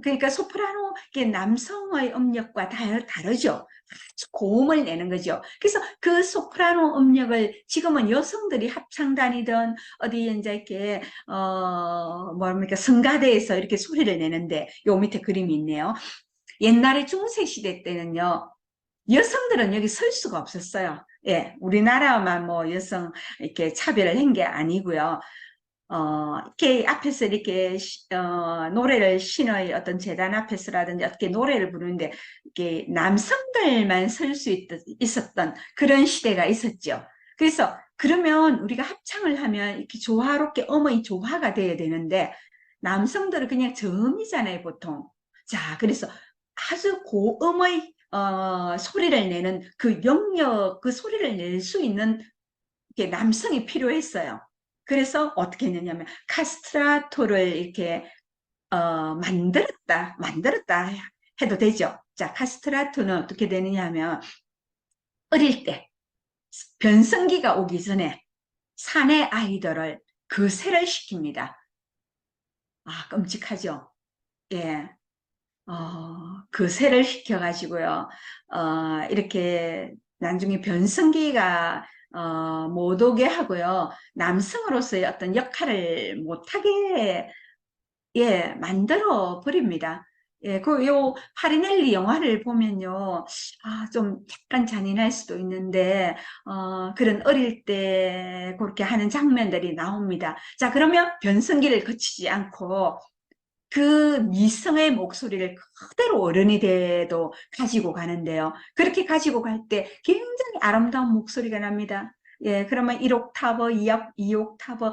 그러니까 소프라노 이게 남성의 음역과 다르죠. 아주 고음을 내는 거죠. 그래서 그 소프라노 음역을 지금은 여성들이 합창단이든 어디 이제 이렇게 뭡니까 성가대에서 이렇게 소리를 내는데 요 밑에 그림이 있네요. 옛날에 중세 시대 때는요. 여성들은 여기 설 수가 없었어요. 예, 우리나라만 뭐 여성 이렇게 차별을 한 게 아니고요. 이렇게 앞에서 이렇게 노래를 신의 어떤 재단 앞에서라든지 어떻게 노래를 부르는데 이렇게 남성들만 설 수 있었던 그런 시대가 있었죠. 그래서 그러면 우리가 합창을 하면 이렇게 조화롭게 음의 조화가 돼야 되는데 남성들은 그냥 저음이잖아요, 보통. 자, 그래서 아주 고음의 소리를 내는 그 영역, 그 소리를 낼 수 있는 게 남성이 필요했어요. 그래서 어떻게 했느냐면 카스트라토를 이렇게 만들었다 해도 되죠. 자, 카스트라토는 어떻게 되느냐 하면 어릴 때 변성기가 오기 전에 사내 아이들을 그세를 시킵니다. 아, 끔찍하죠. 예. 그세를 시켜가지고요. 이렇게 나중에 변성기가 못 오게 하고요. 남성으로서의 어떤 역할을 못하게 예, 만들어 버립니다. 예, 요 파리넬리 영화를 보면요. 좀 약간 잔인할 수도 있는데, 그런 어릴 때 그렇게 하는 장면들이 나옵니다. 자, 그러면 변성기를 거치지 않고 그 미성의 목소리를 그대로 어른이 돼도 가지고 가는데요. 그렇게 가지고 갈 때 굉장히 아름다운 목소리가 납니다. 예, 그러면 1옥타브, 2옥타브,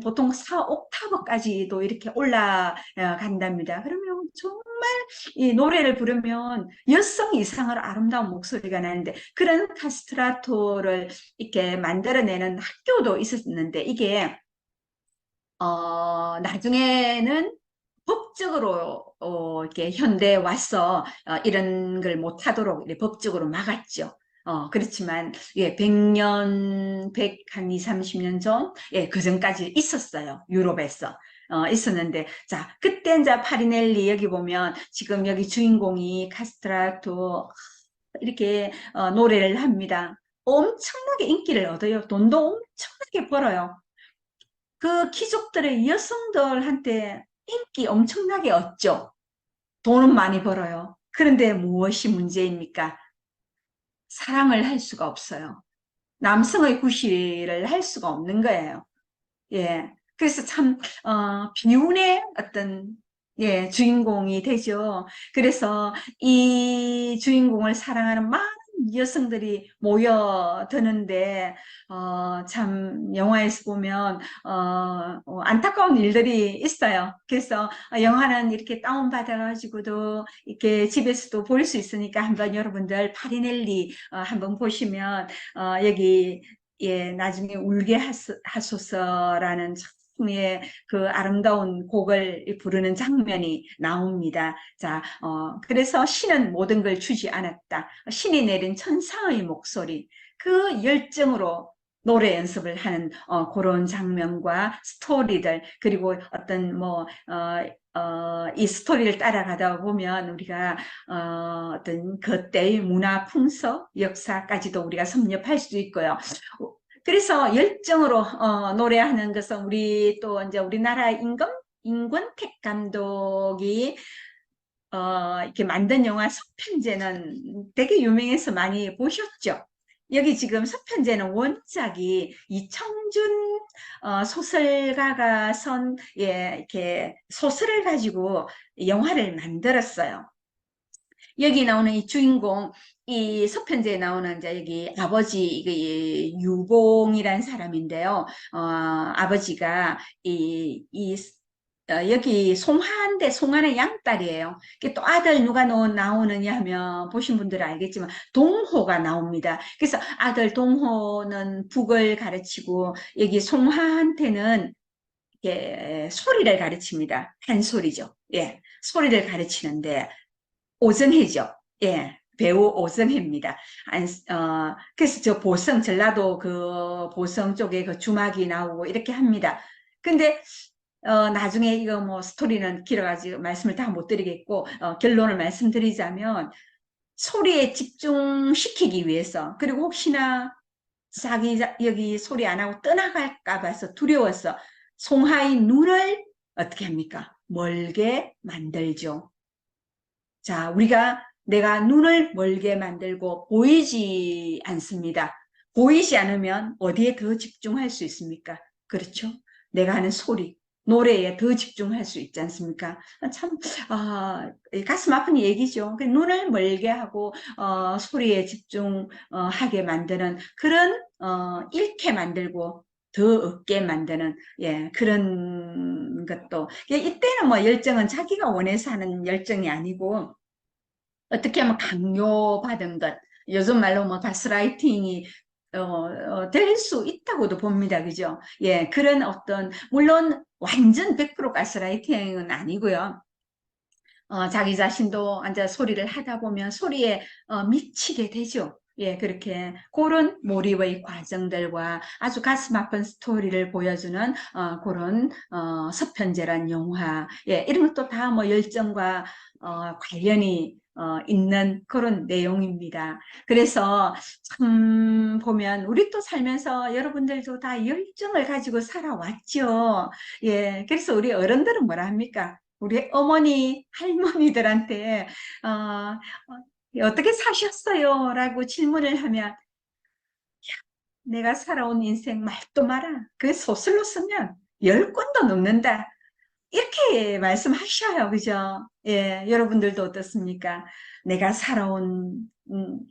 보통 4옥타브까지도 이렇게 올라간답니다. 그러면 정말 이 노래를 부르면 여성 이상으로 아름다운 목소리가 나는데 그런 카스트라토를 이렇게 만들어내는 학교도 있었는데 이게 나중에는 법적으로 이렇게 현대에 와서 이런 걸 못하도록 이렇게 법적으로 막았죠. 그렇지만 예, 100년, 100한 2, 30년 전, 예, 그 전까지 있었어요. 유럽에서. 있었는데, 자, 그때 이제 파리넬리 여기 보면 지금 여기 주인공이 카스트라토 이렇게 노래를 합니다. 엄청나게 인기를 얻어요. 돈도 엄청나게 벌어요. 그 귀족들의 여성들한테 인기 엄청나게 얻죠. 돈은 많이 벌어요. 그런데 무엇이 문제입니까? 사랑을 할 수가 없어요. 남성의 구실을 할 수가 없는 거예요. 예. 그래서 참, 비운의 어떤, 예, 주인공이 되죠. 그래서 이 주인공을 사랑하는 많은 여성들이 모여드는데, 참, 영화에서 보면, 안타까운 일들이 있어요. 그래서 영화는 이렇게 다운받아가지고도 이렇게 집에서도 볼 수 있으니까 한번 여러분들 파리넬리 한번 보시면, 여기 예, 나중에 울게 하소서라는 예, 그 아름다운 곡을 부르는 장면이 나옵니다. 자, 그래서 신은 모든 걸 주지 않았다. 신이 내린 천사의 목소리, 그 열정으로 노래 연습을 하는 그런 장면과 스토리들, 그리고 어떤 이 스토리를 따라가다 보면 우리가 어떤 그때의 문화 풍속, 역사까지도 우리가 섭렵할 수 있고요. 그래서 열정으로 노래하는 것은 우리 또 이제 우리나라 임권택 감독이 이렇게 만든 영화 서편제는 되게 유명해서 많이 보셨죠? 여기 지금 서편제는 원작이 이청준 소설가가 예, 이렇게 소설을 가지고 영화를 만들었어요. 여기 나오는 이 주인공, 이 서편제에 나오는 이제 여기 아버지, 이게 유봉이란 사람인데요. 아버지가 여기 송한의 양딸이에요. 또 아들 누가 나오느냐 하면 보신 분들은 알겠지만 동호가 나옵니다. 그래서 아들 동호는 북을 가르치고 여기 송하한테는 소리를 가르칩니다. 한 소리죠. 예, 소리를 가르치는데 오정혜죠. 예, 배우 오정혜입니다. 그래서 저 전라도 그 보성 쪽에 그 주막이 나오고 이렇게 합니다. 근데, 나중에 이거 뭐 스토리는 길어가지고 말씀을 다 못 드리겠고, 결론을 말씀드리자면, 소리에 집중시키기 위해서, 그리고 혹시나 여기 소리 안 하고 떠나갈까 봐서 두려워서 송하의 눈을 어떻게 합니까? 멀게 만들죠. 자, 내가 눈을 멀게 만들고 보이지 않습니다. 보이지 않으면 어디에 더 집중할 수 있습니까? 그렇죠? 내가 하는 소리, 노래에 더 집중할 수 있지 않습니까? 참, 가슴 아픈 얘기죠. 눈을 멀게 하고, 소리에 집중하게 만드는 그런, 잃게 만들고, 더 얻게 만드는, 예, 그런 것도. 이때는 뭐 열정은 자기가 원해서 하는 열정이 아니고, 어떻게 하면 강요받은 것, 요즘 말로 뭐 가스라이팅이 될 수 있다고도 봅니다. 그죠? 예, 그런 어떤, 물론 완전 100% 가스라이팅은 아니고요. 자기 자신도 앉아 소리를 하다 보면 소리에 미치게 되죠. 예, 그렇게 그런 몰입의 과정들과 아주 가슴 아픈 스토리를 보여주는 그런 서편제란 영화, 예, 이런 것도 다 뭐 열정과 관련이 있는 그런 내용입니다. 그래서 참 보면 우리 또 살면서 여러분들도 다 열정을 가지고 살아왔죠. 예, 그래서 우리 어른들은 뭐라 합니까? 우리 어머니, 할머니들한테 어떻게 사셨어요? 라고 질문을 하면 내가 살아온 인생 말도 마라. 그 소설로 쓰면 10권도 넘는다. 이렇게 말씀하셔요. 그죠? 예, 여러분들도 어떻습니까? 내가 살아온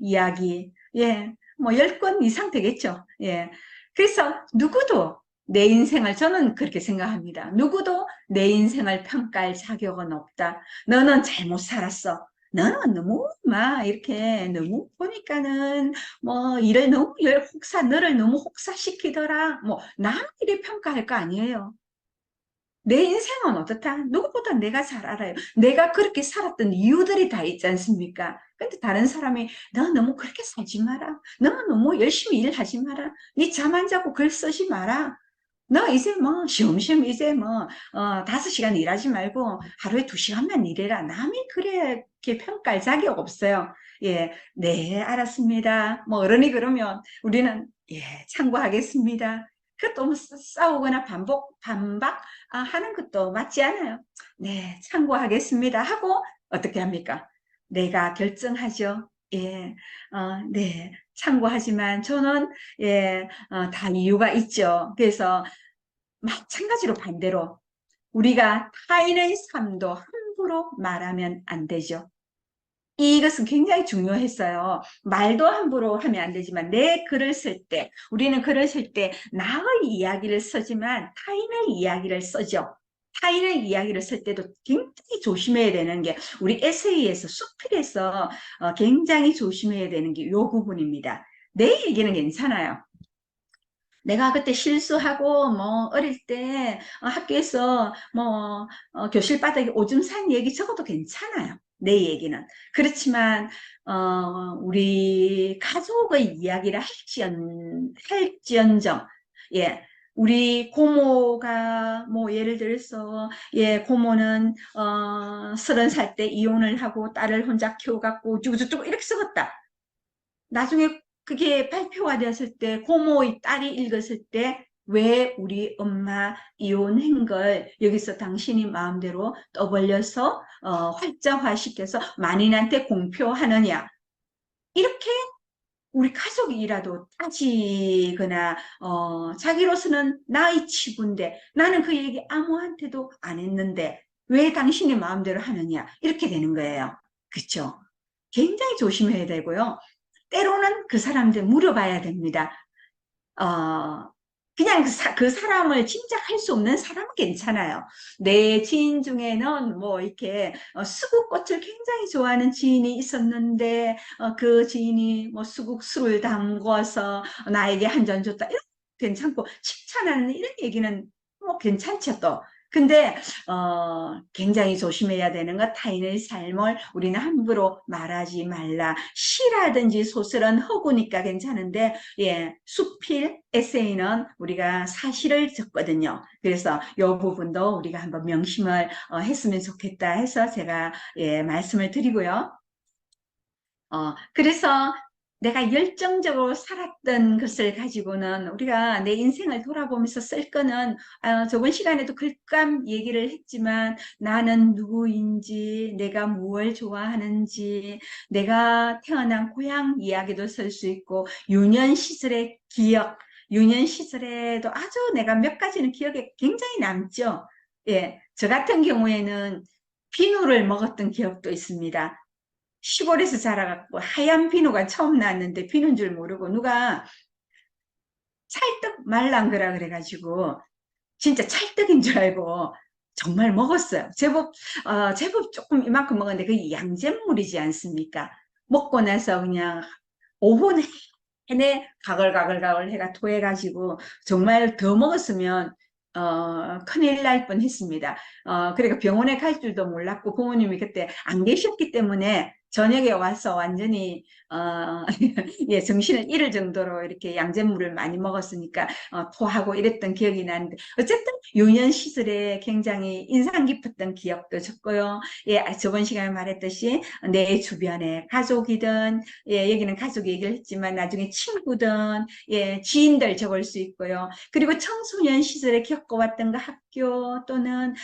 이야기. 예, 뭐 10권 이상 되겠죠. 예. 그래서 누구도 내 인생을 저는 그렇게 생각합니다. 누구도 내 인생을 평가할 자격은 없다. 너는 잘못 살았어. 너는 너무 막 이렇게 너무 보니까는 뭐 일을 너무 너를 너무 혹사시키더라. 뭐 남이 이 평가할 거 아니에요. 내 인생은 어떻다? 누구보다 내가 잘 알아요. 내가 그렇게 살았던 이유들이 다 있지 않습니까? 근데 다른 사람이 너 너무 그렇게 살지 마라. 너 너무 열심히 일하지 마라. 니 잠 안 자고 글 쓰지 마라. 너 이제 뭐 쉬엄쉬엄 이제 뭐 5시간 일하지 말고 하루에 2시간만 일해라. 남이 그렇게 평가할 자격 없어요. 예, 네, 알았습니다. 뭐 어른이 그러면 우리는 예, 참고하겠습니다. 그것도 뭐 싸우거나 반박 하는 것도 맞지 않아요. 네, 참고하겠습니다. 하고 어떻게 합니까? 내가 결정하죠. 예, 네, 참고하지만 저는 예, 다 이유가 있죠. 그래서 마찬가지로 반대로 우리가 타인의 삶도 함부로 말하면 안 되죠. 이것은 굉장히 중요했어요. 말도 함부로 하면 안 되지만 내 글을 쓸 때, 우리는 글을 쓸 때 나의 이야기를 쓰지만 타인의 이야기를 쓰죠. 타인의 이야기를 쓸 때도 굉장히 조심해야 되는 게 우리 에세이에서 수필에서 굉장히 조심해야 되는 게 이 부분입니다. 내 얘기는 괜찮아요. 내가 그때 실수하고 뭐 어릴 때 학교에서 뭐 교실 바닥에 오줌 싼 얘기 적어도 괜찮아요. 내 얘기는. 그렇지만 우리 가족의 이야기를 할지언정 예. 우리 고모가 뭐 예를 들어서 예 고모는 30살 때 이혼을 하고 딸을 혼자 키워갖고 쭈쭈쭈 이렇게 썩었다. 나중에 그게 발표가 되었을 때 고모의 딸이 읽었을 때 왜 우리 엄마 이혼한 걸 여기서 당신이 마음대로 떠벌려서 활자화시켜서 만인한테 공표하느냐 이렇게 우리 가족이라도 따지거나 자기로서는 나의 치부인데 나는 그 얘기 아무한테도 안 했는데 왜 당신이 마음대로 하느냐 이렇게 되는 거예요. 그렇죠? 굉장히 조심해야 되고요. 때로는 그 사람들 물어봐야 됩니다. 어, 그냥 그 사람을 짐작할 수 없는 사람은 괜찮아요. 내 지인 중에는 뭐 이렇게 수국꽃을 굉장히 좋아하는 지인이 있었는데 그 지인이 뭐 수국술을 담궈서 나에게 한 잔 줬다. 이런 괜찮고 칭찬하는 이런 얘기는 뭐 괜찮죠 또. 근데 굉장히 조심해야 되는 것 타인의 삶을 우리는 함부로 말하지 말라. 시라든지 소설은 허구니까 괜찮은데 예, 수필 에세이는 우리가 사실을 적거든요. 그래서 이 부분도 우리가 한번 명심을 했으면 좋겠다 해서 제가 예, 말씀을 드리고요. 그래서 내가 열정적으로 살았던 것을 가지고는 우리가 내 인생을 돌아보면서 쓸 거는 저번 시간에도 글감 얘기를 했지만 나는 누구인지 내가 무엇을 좋아하는지 내가 태어난 고향 이야기도 쓸 수 있고 유년 시절의 기억 유년 시절에도 아주 내가 몇 가지는 기억에 굉장히 남죠. 예, 저 같은 경우에는 비누를 먹었던 기억도 있습니다. 시골에서 자라갖고 하얀 비누가 처음 나왔는데 비누인 줄 모르고 누가 찰떡 말랑 거라 그래가지고 진짜 찰떡인 줄 알고 정말 먹었어요. 제법 조금 이만큼 먹었는데 그게 양잿물이지 않습니까? 먹고 나서 그냥 오후 내내 가글가글가글 해가 토해가지고 정말 더 먹었으면 큰일 날 뻔했습니다. 그러니까 병원에 갈 줄도 몰랐고 부모님이 그때 안 계셨기 때문에 저녁에 와서 완전히 예, 정신을 잃을 정도로 이렇게 양잿물을 많이 먹었으니까 토하고 이랬던 기억이 나는데 어쨌든 유년 시절에 굉장히 인상 깊었던 기억도 적고요. 예, 저번 시간에 말했듯이 내 주변에 가족이든 예, 여기는 가족 얘기를 했지만 나중에 친구든 예, 지인들 적을 수 있고요. 그리고 청소년 시절에 겪어왔던 그 학교 또는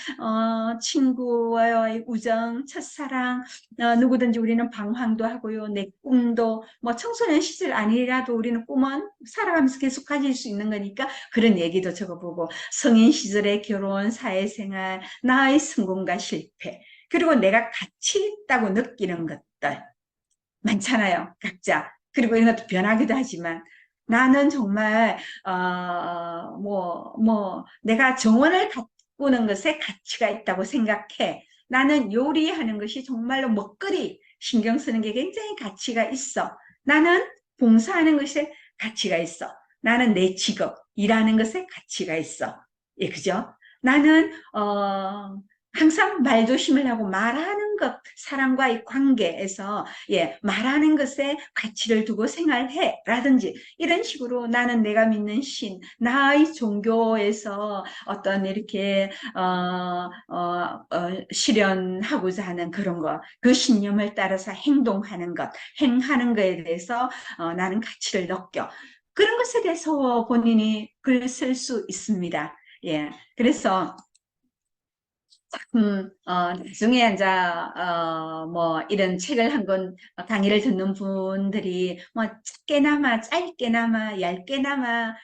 친구와의 우정, 첫사랑 누구든지 우리는 방황도 하고요. 내 꿈도 뭐 청소년 시절 아니라도 우리는 꿈은 살아가면서 계속 가질 수 있는 거니까 그런 얘기도 적어보고 성인 시절의 결혼, 사회생활, 나의 성공과 실패 그리고 내가 가치 있다고 느끼는 것들 많잖아요. 각자. 그리고 이런 것도 변하기도 하지만 나는 정말 내가 정원을 가꾸는 것에 가치가 있다고 생각해. 나는 요리하는 것이 정말로 먹거리 신경 쓰는 게 굉장히 가치가 있어. 나는 봉사하는 것에 가치가 있어. 나는 내 직업, 일하는 것에 가치가 있어. 예, 그죠? 나는 항상 말조심을 하고 말하는 것, 사람과의 관계에서 예, 말하는 것에 가치를 두고 생활해 라든지 이런 식으로 나는 내가 믿는 신, 나의 종교에서 어떤 이렇게 실현하고자 하는 그런 것, 그 신념을 따라서 행동하는 것, 행하는 것에 대해서 나는 가치를 느껴. 그런 것에 대해서 본인이 글 쓸 수 있습니다. 예, 그래서 나중에 이제 이런 책을 한 권 강의를 듣는 분들이 뭐 짧게나마 얇게나마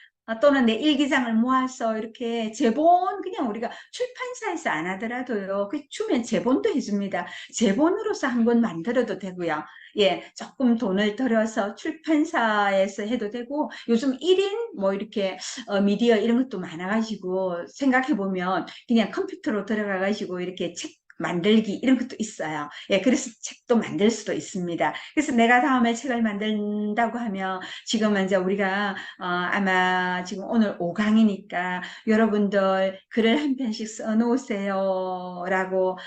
또는 내 일기장을 모아서 이렇게 제본 그냥 우리가 출판사에서 안 하더라도요. 그 주면 제본도 해줍니다. 제본으로서 한 권 만들어도 되고요. 예, 조금 돈을 들여서 출판사에서 해도 되고 요즘 1인 뭐 이렇게 미디어 이런 것도 많아가지고 생각해보면 그냥 컴퓨터로 들어가가지고 이렇게 책 만들기 이런 것도 있어요. 예, 그래서 책도 만들 수도 있습니다. 그래서 내가 다음에 책을 만든다고 하면 지금 이제 우리가 아마 지금 오늘 5강이니까 여러분들 글을 한 편씩 써놓으세요 라고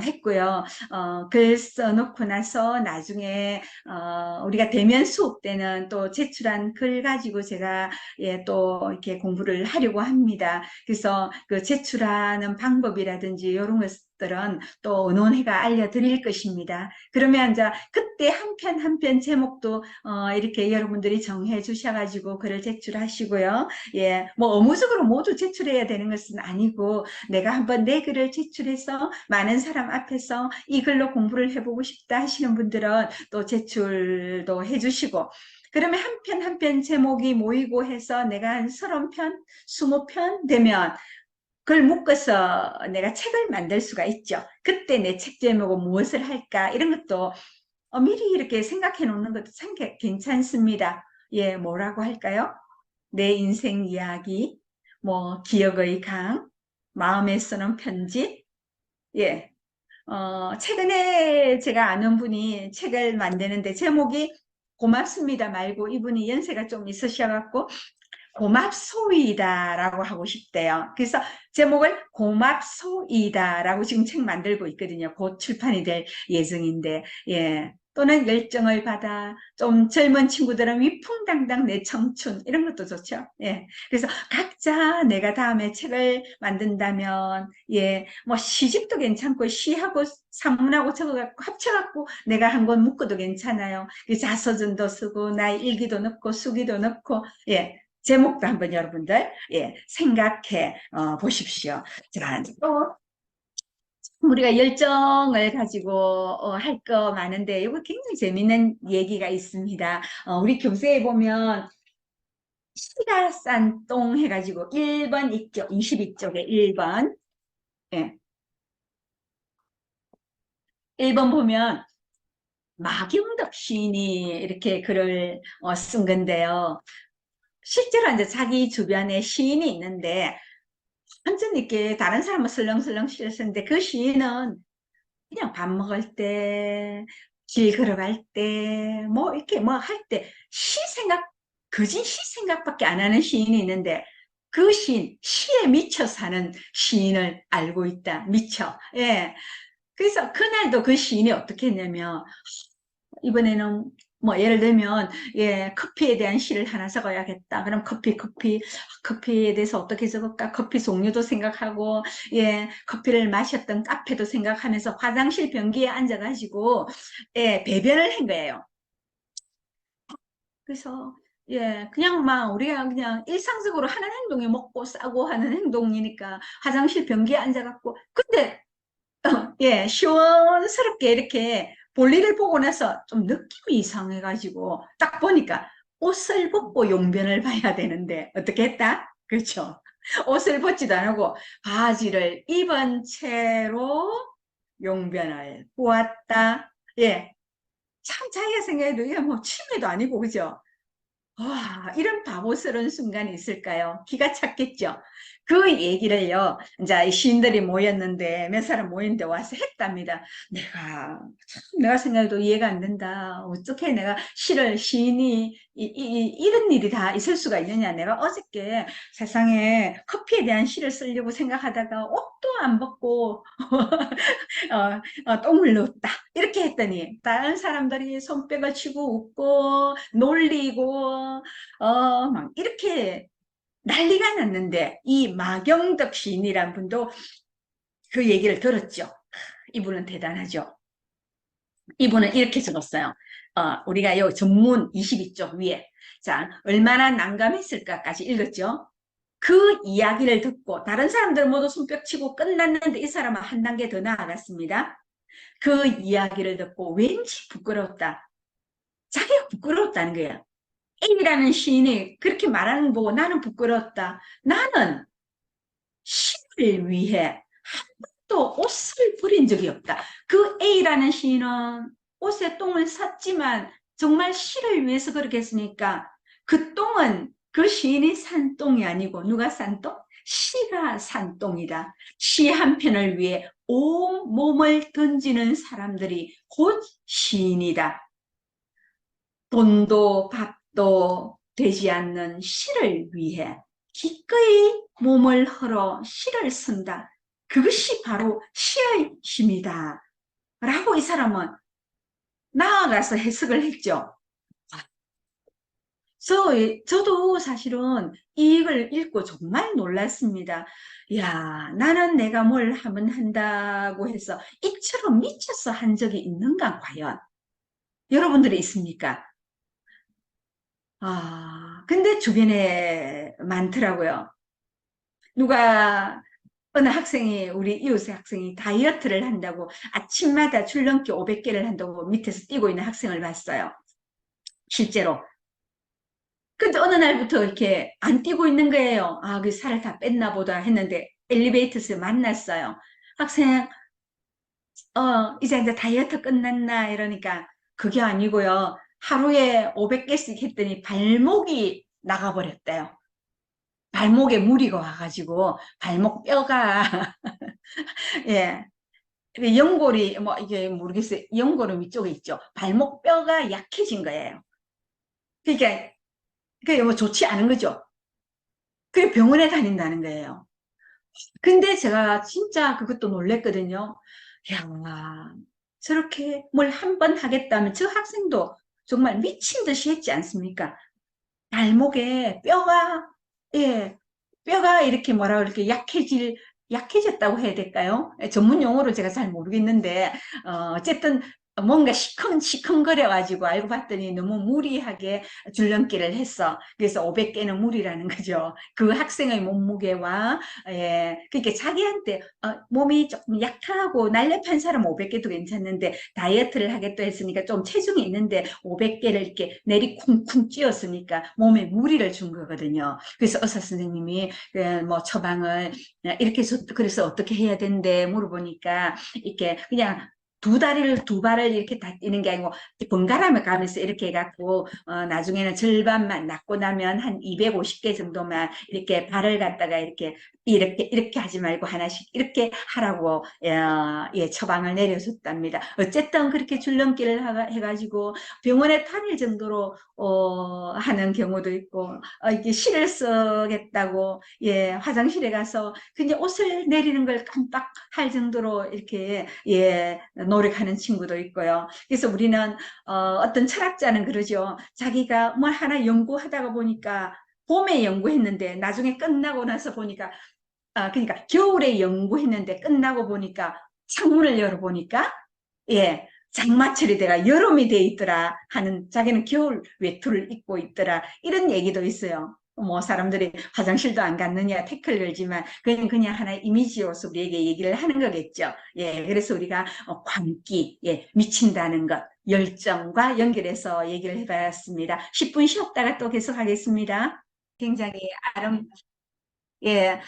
했고요. 글 써놓고 나서 나중에 우리가 대면 수업 때는 또 제출한 글 가지고 제가 예, 또 이렇게 공부를 하려고 합니다. 그래서 그 제출하는 방법이라든지 이런 것들은 또 은원회가 알려드릴 것입니다. 그러면 이제 그때 한 편 한 편 제목도 이렇게 여러분들이 정해 주셔가지고 글을 제출하시고요. 예, 뭐 의무적으로 모두 제출해야 되는 것은 아니고 내가 한번 내 글을 제출해서 많은 사람 앞에서 이 글로 공부를 해보고 싶다 하시는 분들은 또 제출도 해주시고 그러면 한 편 한 편 제목이 모이고 해서 내가 한 30편, 20편 되면 그걸 묶어서 내가 책을 만들 수가 있죠. 그때 내 책 제목은 무엇을 할까? 이런 것도 미리 이렇게 생각해 놓는 것도 참 괜찮습니다. 예, 뭐라고 할까요? 내 인생 이야기, 뭐 기억의 강, 마음에 쓰는 편지, 예. 최근에 제가 아는 분이 책을 만드는데 제목이 고맙습니다 말고 이분이 연세가 좀 있으셔갖고 고맙소이다라고 하고 싶대요. 그래서 제목을 고맙소이다라고 지금 책 만들고 있거든요. 곧 출판이 될 예정인데, 예. 또는 열정을 받아 좀 젊은 친구들은 위풍당당 내 청춘 이런 것도 좋죠. 예. 그래서 각자 내가 다음에 책을 만든다면 예, 뭐 시집도 괜찮고 시하고 산문하고 적어갖고 합쳐갖고 내가 한 권 묶어도 괜찮아요. 그 자서전도 쓰고 나의 일기도 넣고 수기도 넣고 예. 제목도 한번 여러분들 예, 생각해 보십시오. 자, 또 우리가 열정을 가지고 할 거 많은데 이거 굉장히 재밌는 얘기가 있습니다. 우리 교재에 보면 시가 싼 똥 해가지고 1번 있죠. 22쪽에 1번. 예. 1번 보면 마경덕 시인이 이렇게 글을 쓴 건데요. 실제로 이제 자기 주변에 시인이 있는데 완전 이렇게 다른 사람은 설렁설렁 쓰는데 그 시인은 그냥 밥 먹을 때, 길 걸어갈 때, 뭐 이렇게 뭐 할 때 시 생각, 거진 시 생각밖에 안 하는 시인이 있는데 그 시인, 시에 미쳐 사는 시인을 알고 있다. 미쳐. 예. 그래서 그날도 그 시인이 어떻게 했냐면, 이번에는 뭐 예를 들면 예 커피에 대한 시를 하나 적어야겠다. 그럼 커피에 대해서 어떻게 적을까? 커피 종류도 생각하고 예 커피를 마셨던 카페도 생각하면서 화장실 변기에 앉아가지고 예 배변을 한 거예요. 그래서 예 그냥 막 우리가 그냥 일상적으로 하는 행동이 먹고 싸고 하는 행동이니까 화장실 변기에 앉아갖고 근데 예, 시원스럽게 이렇게 볼일을 보고 나서 좀 느낌이 이상해가지고 딱 보니까 옷을 벗고 용변을 봐야 되는데 어떻게 했다? 그렇죠. 옷을 벗지도 않고 바지를 입은 채로 용변을 보았다. 예, 참 자기가 생각해도 이게 뭐 치매도 아니고 그죠? 와, 이런 바보스러운 순간이 있을까요? 기가 찼겠죠. 그 얘기를요, 이제 이 시인들이 모였는데, 몇 사람 모였는데 와서 했답니다. 내가 생각해도 이해가 안 된다. 어떻게 내가 시인이, 이런 일이 다 있을 수가 있느냐. 내가 어저께 세상에 커피에 대한 시를 쓰려고 생각하다가 옷도 안 벗고, 똥을 넣었다. 이렇게 했더니 다른 사람들이 손뼉을 치고 웃고 놀리고 막 이렇게 난리가 났는데 이 마경덕 시인이란 분도 그 얘기를 들었죠. 이분은 대단하죠. 이분은 이렇게 적었어요. 우리가 요 전문 22쪽 위에 자 얼마나 난감했을까까지 읽었죠. 그 이야기를 듣고 다른 사람들 모두 손뼉 치고 끝났는데 이 사람은 한 단계 더 나아갔습니다. 그 이야기를 듣고 왠지 부끄러웠다. 자기가 부끄러웠다는 거야. A라는 시인이 그렇게 말하는 거 보고 나는 부끄러웠다. 나는 시를 위해 한 번도 옷을 버린 적이 없다. 그 A라는 시인은 옷에 똥을 쌌지만 정말 시를 위해서 그렇게 했으니까 그 똥은 그 시인이 산 똥이 아니고 누가 산 똥? 시가 산 똥이다. 시 한 편을 위해 온 몸을 던지는 사람들이 곧 시인이다. 돈도 밥도 되지 않는 시를 위해 기꺼이 몸을 헐어 시를 쓴다. 그것이 바로 시의 힘이다. 라고 이 사람은 나아가서 해석을 했죠. 저도 사실은 이걸 읽고 정말 놀랐습니다. 야, 나는 내가 뭘 하면 한다고 해서 이처럼 미쳐서 한 적이 있는가, 과연? 여러분들이 있습니까? 근데 주변에 많더라고요. 누가, 어느 학생이, 우리 이웃의 학생이 다이어트를 한다고 아침마다 줄넘기 500개를 한다고 밑에서 뛰고 있는 학생을 봤어요. 실제로. 근데 어느 날부터 이렇게 안 뛰고 있는 거예요. 그 살을 다 뺐나 보다 했는데 엘리베이터에서 만났어요. 학생, 이제 다이어트 끝났나? 이러니까 그게 아니고요. 하루에 500개씩 했더니 발목이 나가버렸대요. 발목에 무리가 와가지고 발목 뼈가 예 연골이 뭐 이게 모르겠어요. 연골은 위쪽에 있죠. 발목 뼈가 약해진 거예요. 그러니까 그게 뭐 좋지 않은 거죠. 그게 병원에 다닌다는 거예요. 근데 제가 진짜 그것도 놀랬거든요. 야, 저렇게 뭘 한 번 하겠다면 저 학생도 정말 미친 듯이 했지 않습니까? 발목에 뼈가, 예, 뼈가 이렇게 뭐라 그렇게 약해졌다고 해야 될까요? 전문 용어로 제가 잘 모르겠는데, 어쨌든 뭔가 시큰시큰거려가지고 알고 봤더니 너무 무리하게 줄넘기를 했어. 그래서 500개는 무리라는 거죠. 그 학생의 몸무게와, 예, 그러니까 자기한테 몸이 조금 약하고 날렵한 사람 500개도 괜찮는데 다이어트를 하겠다 했으니까 좀 체중이 있는데 500개를 이렇게 내리쿵쿵 찧었으니까 몸에 무리를 준 거거든요. 그래서 의사 선생님이 뭐 처방을 이렇게 해서 그래서 어떻게 해야 된대 물어보니까 이렇게 그냥 두 다리를 두 발을 이렇게 다 뛰는 게 아니고 번갈아 가면서 이렇게 해갖고 나중에는 절반만 낫고 나면 한 250개 정도만 이렇게 발을 갖다가 이렇게 하지 말고 하나씩 이렇게 하라고 예, 처방을 내려줬답니다. 어쨌든 그렇게 줄넘기를 해가지고 병원에 다닐 정도로 하는 경우도 있고 이게 실을 쓰겠다고 예, 화장실에 가서 그냥 옷을 내리는 걸 깜빡할 정도로 이렇게 예, 노력하는 친구도 있고요. 그래서 우리는 어떤 철학자는 그러죠. 자기가 뭘 하나 연구하다가 보니까 봄에 연구했는데 나중에 끝나고 나서 보니까 그러니까 겨울에 연구했는데 끝나고 보니까 창문을 열어보니까 예, 장마철이 돼가 여름이 돼 있더라 하는 자기는 겨울 외투를 입고 있더라 이런 얘기도 있어요. 뭐 사람들이 화장실도 안 갔느냐 태클 걸지만 그냥 하나의 이미지로서 우리에게 얘기를 하는 거겠죠. 예, 그래서 우리가 광기, 예, 미친다는 것, 열정과 연결해서 얘기를 해봤습니다. 10분 쉬었다가 또 계속하겠습니다. 굉장히 아름, 예,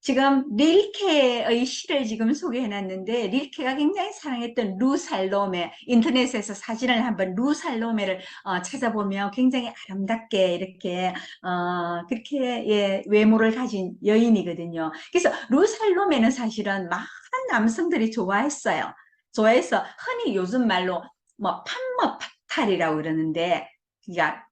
지금 릴케의 시를 지금 소개해놨는데 릴케가 굉장히 사랑했던 루살로메 인터넷에서 사진을 한번 루살로메를 찾아보면 굉장히 아름답게 이렇게 그렇게 예, 외모를 가진 여인이거든요. 그래서 루살로메는 사실은 많은 남성들이 좋아했어요. 좋아해서 흔히 요즘 말로 뭐 판머 파탈이라고 그러는데 그러니까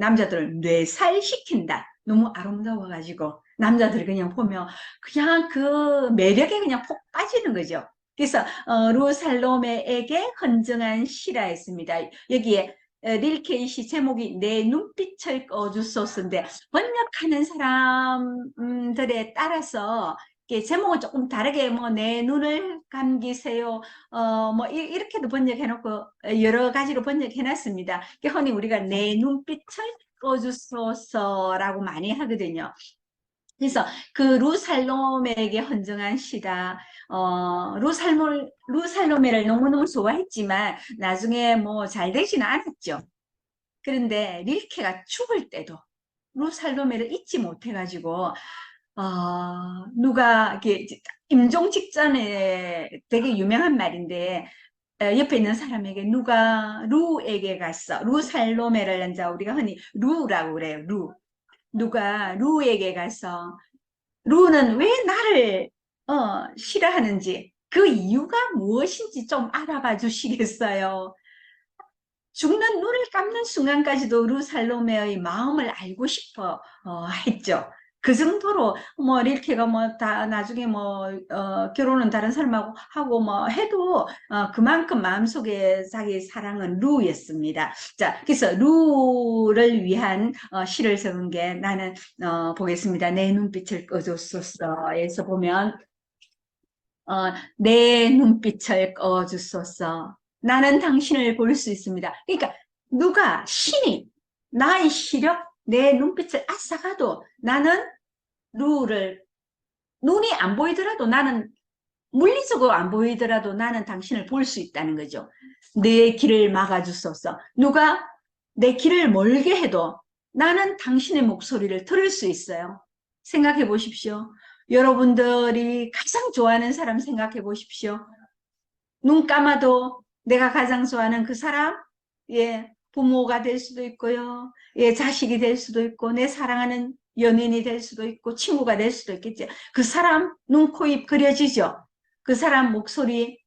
남자들을 뇌살시킨다. 너무 아름다워가지고 남자들이 그냥 보면 그냥 그 매력에 그냥 폭 빠지는 거죠. 그래서 루살로메에게 헌정한 시라 했습니다. 여기에 릴케이 시 제목이 내 눈빛을 꺼주소서인데 번역하는 사람들에 따라서 제목은 조금 다르게 뭐 내 눈을 감기세요 뭐 이렇게도 번역해놓고 여러 가지로 번역해놨습니다. 흔히 우리가 내 눈빛을 꺼주소서라고 많이 하거든요. 그래서 그 루살로메에게 헌정한 시다. 루살로메를 너무너무 좋아했지만 나중에 뭐 잘 되지는 않았죠. 그런데 릴케가 죽을 때도 루살로메를 잊지 못해가지고 누가 이렇게 임종 직전에 되게 유명한 말인데 옆에 있는 사람에게 누가 루에게 갔어. 루살로메를 이제 우리가 흔히 루라고 그래요. 루. 누가 루에게 가서 루는 왜 나를 싫어하는지 그 이유가 무엇인지 좀 알아봐 주시겠어요? 죽는 눈을 감는 순간까지도 루살로메의 마음을 알고 싶어 했죠. 그 정도로 뭐 릴케가 뭐 다 나중에 뭐 결혼은 다른 사람하고 하고 뭐 해도 그만큼 마음속에 자기 사랑은 루였습니다. 자, 그래서 루를 위한 시를 적은 게 나는 보겠습니다. 내 눈빛을 꺼주소서에서 보면 내 눈빛을 꺼주소서. 나는 당신을 볼 수 있습니다. 그러니까 누가 신이 나의 시력, 내 눈빛을 앗아가도 나는 루를 눈이 안 보이더라도 나는 물리적으로 안 보이더라도 나는 당신을 볼 수 있다는 거죠. 내 길을 막아주소서. 누가 내 길을 멀게 해도 나는 당신의 목소리를 들을 수 있어요. 생각해 보십시오. 여러분들이 가장 좋아하는 사람 생각해 보십시오. 눈 감아도 내가 가장 좋아하는 그 사람, 예, 부모가 될 수도 있고요. 예, 자식이 될 수도 있고, 내 사랑하는 연인이 될 수도 있고, 친구가 될 수도 있겠죠. 그 사람 눈, 코, 입 그려지죠. 그 사람 목소리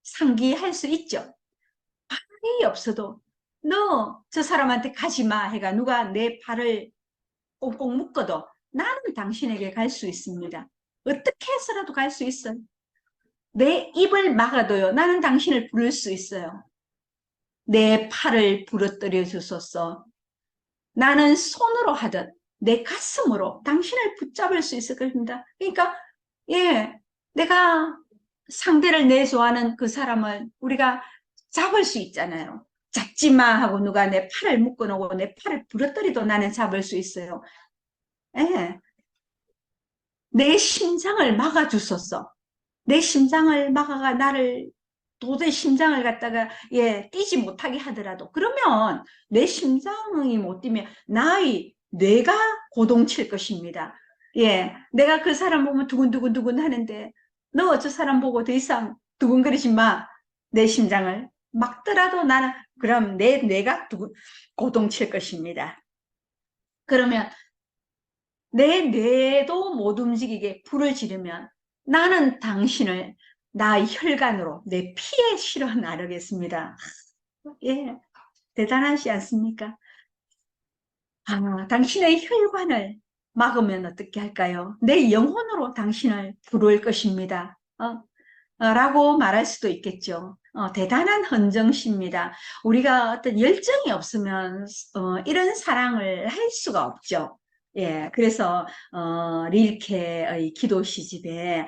상기할 수 있죠. 발이 없어도 너 저 사람한테 가지 마 해가 누가 내 발을 꽁꽁 묶어도 나는 당신에게 갈 수 있습니다. 어떻게 해서라도 갈 수 있어요. 내 입을 막아도요. 나는 당신을 부를 수 있어요. 내 팔을 부러뜨려 주소서. 나는 손으로 하듯 내 가슴으로 당신을 붙잡을 수 있을 겁니다. 그러니까 예, 내가 상대를 내 좋아하는 그 사람을 우리가 잡을 수 있잖아요. 잡지 마 하고 누가 내 팔을 묶어놓고 내 팔을 부러뜨리도 나는 잡을 수 있어요. 예, 내 심장을 막아주소서. 내 심장을 막아가 나를 도저히 심장을 갖다가 예 뛰지 못하게 하더라도 그러면 내 심장이 못 뛰면 나의 뇌가 고동칠 것입니다. 예, 내가 그 사람 보면 두근두근두근 하는데 너 저 사람 보고 더 이상 두근거리지 마. 내 심장을 막더라도 나는 그럼 내 뇌가 고동칠 것입니다. 그러면 내 뇌도 못 움직이게 불을 지르면 나는 당신을 나의 혈관으로 내 피에 실어 나르겠습니다. 예, 대단하지 않습니까? 아, 당신의 혈관을 막으면 어떻게 할까요? 내 영혼으로 당신을 부를 것입니다. 라고 말할 수도 있겠죠. 대단한 헌정씨입니다. 우리가 어떤 열정이 없으면 이런 사랑을 할 수가 없죠. 예, 그래서 릴케의 기도 시집에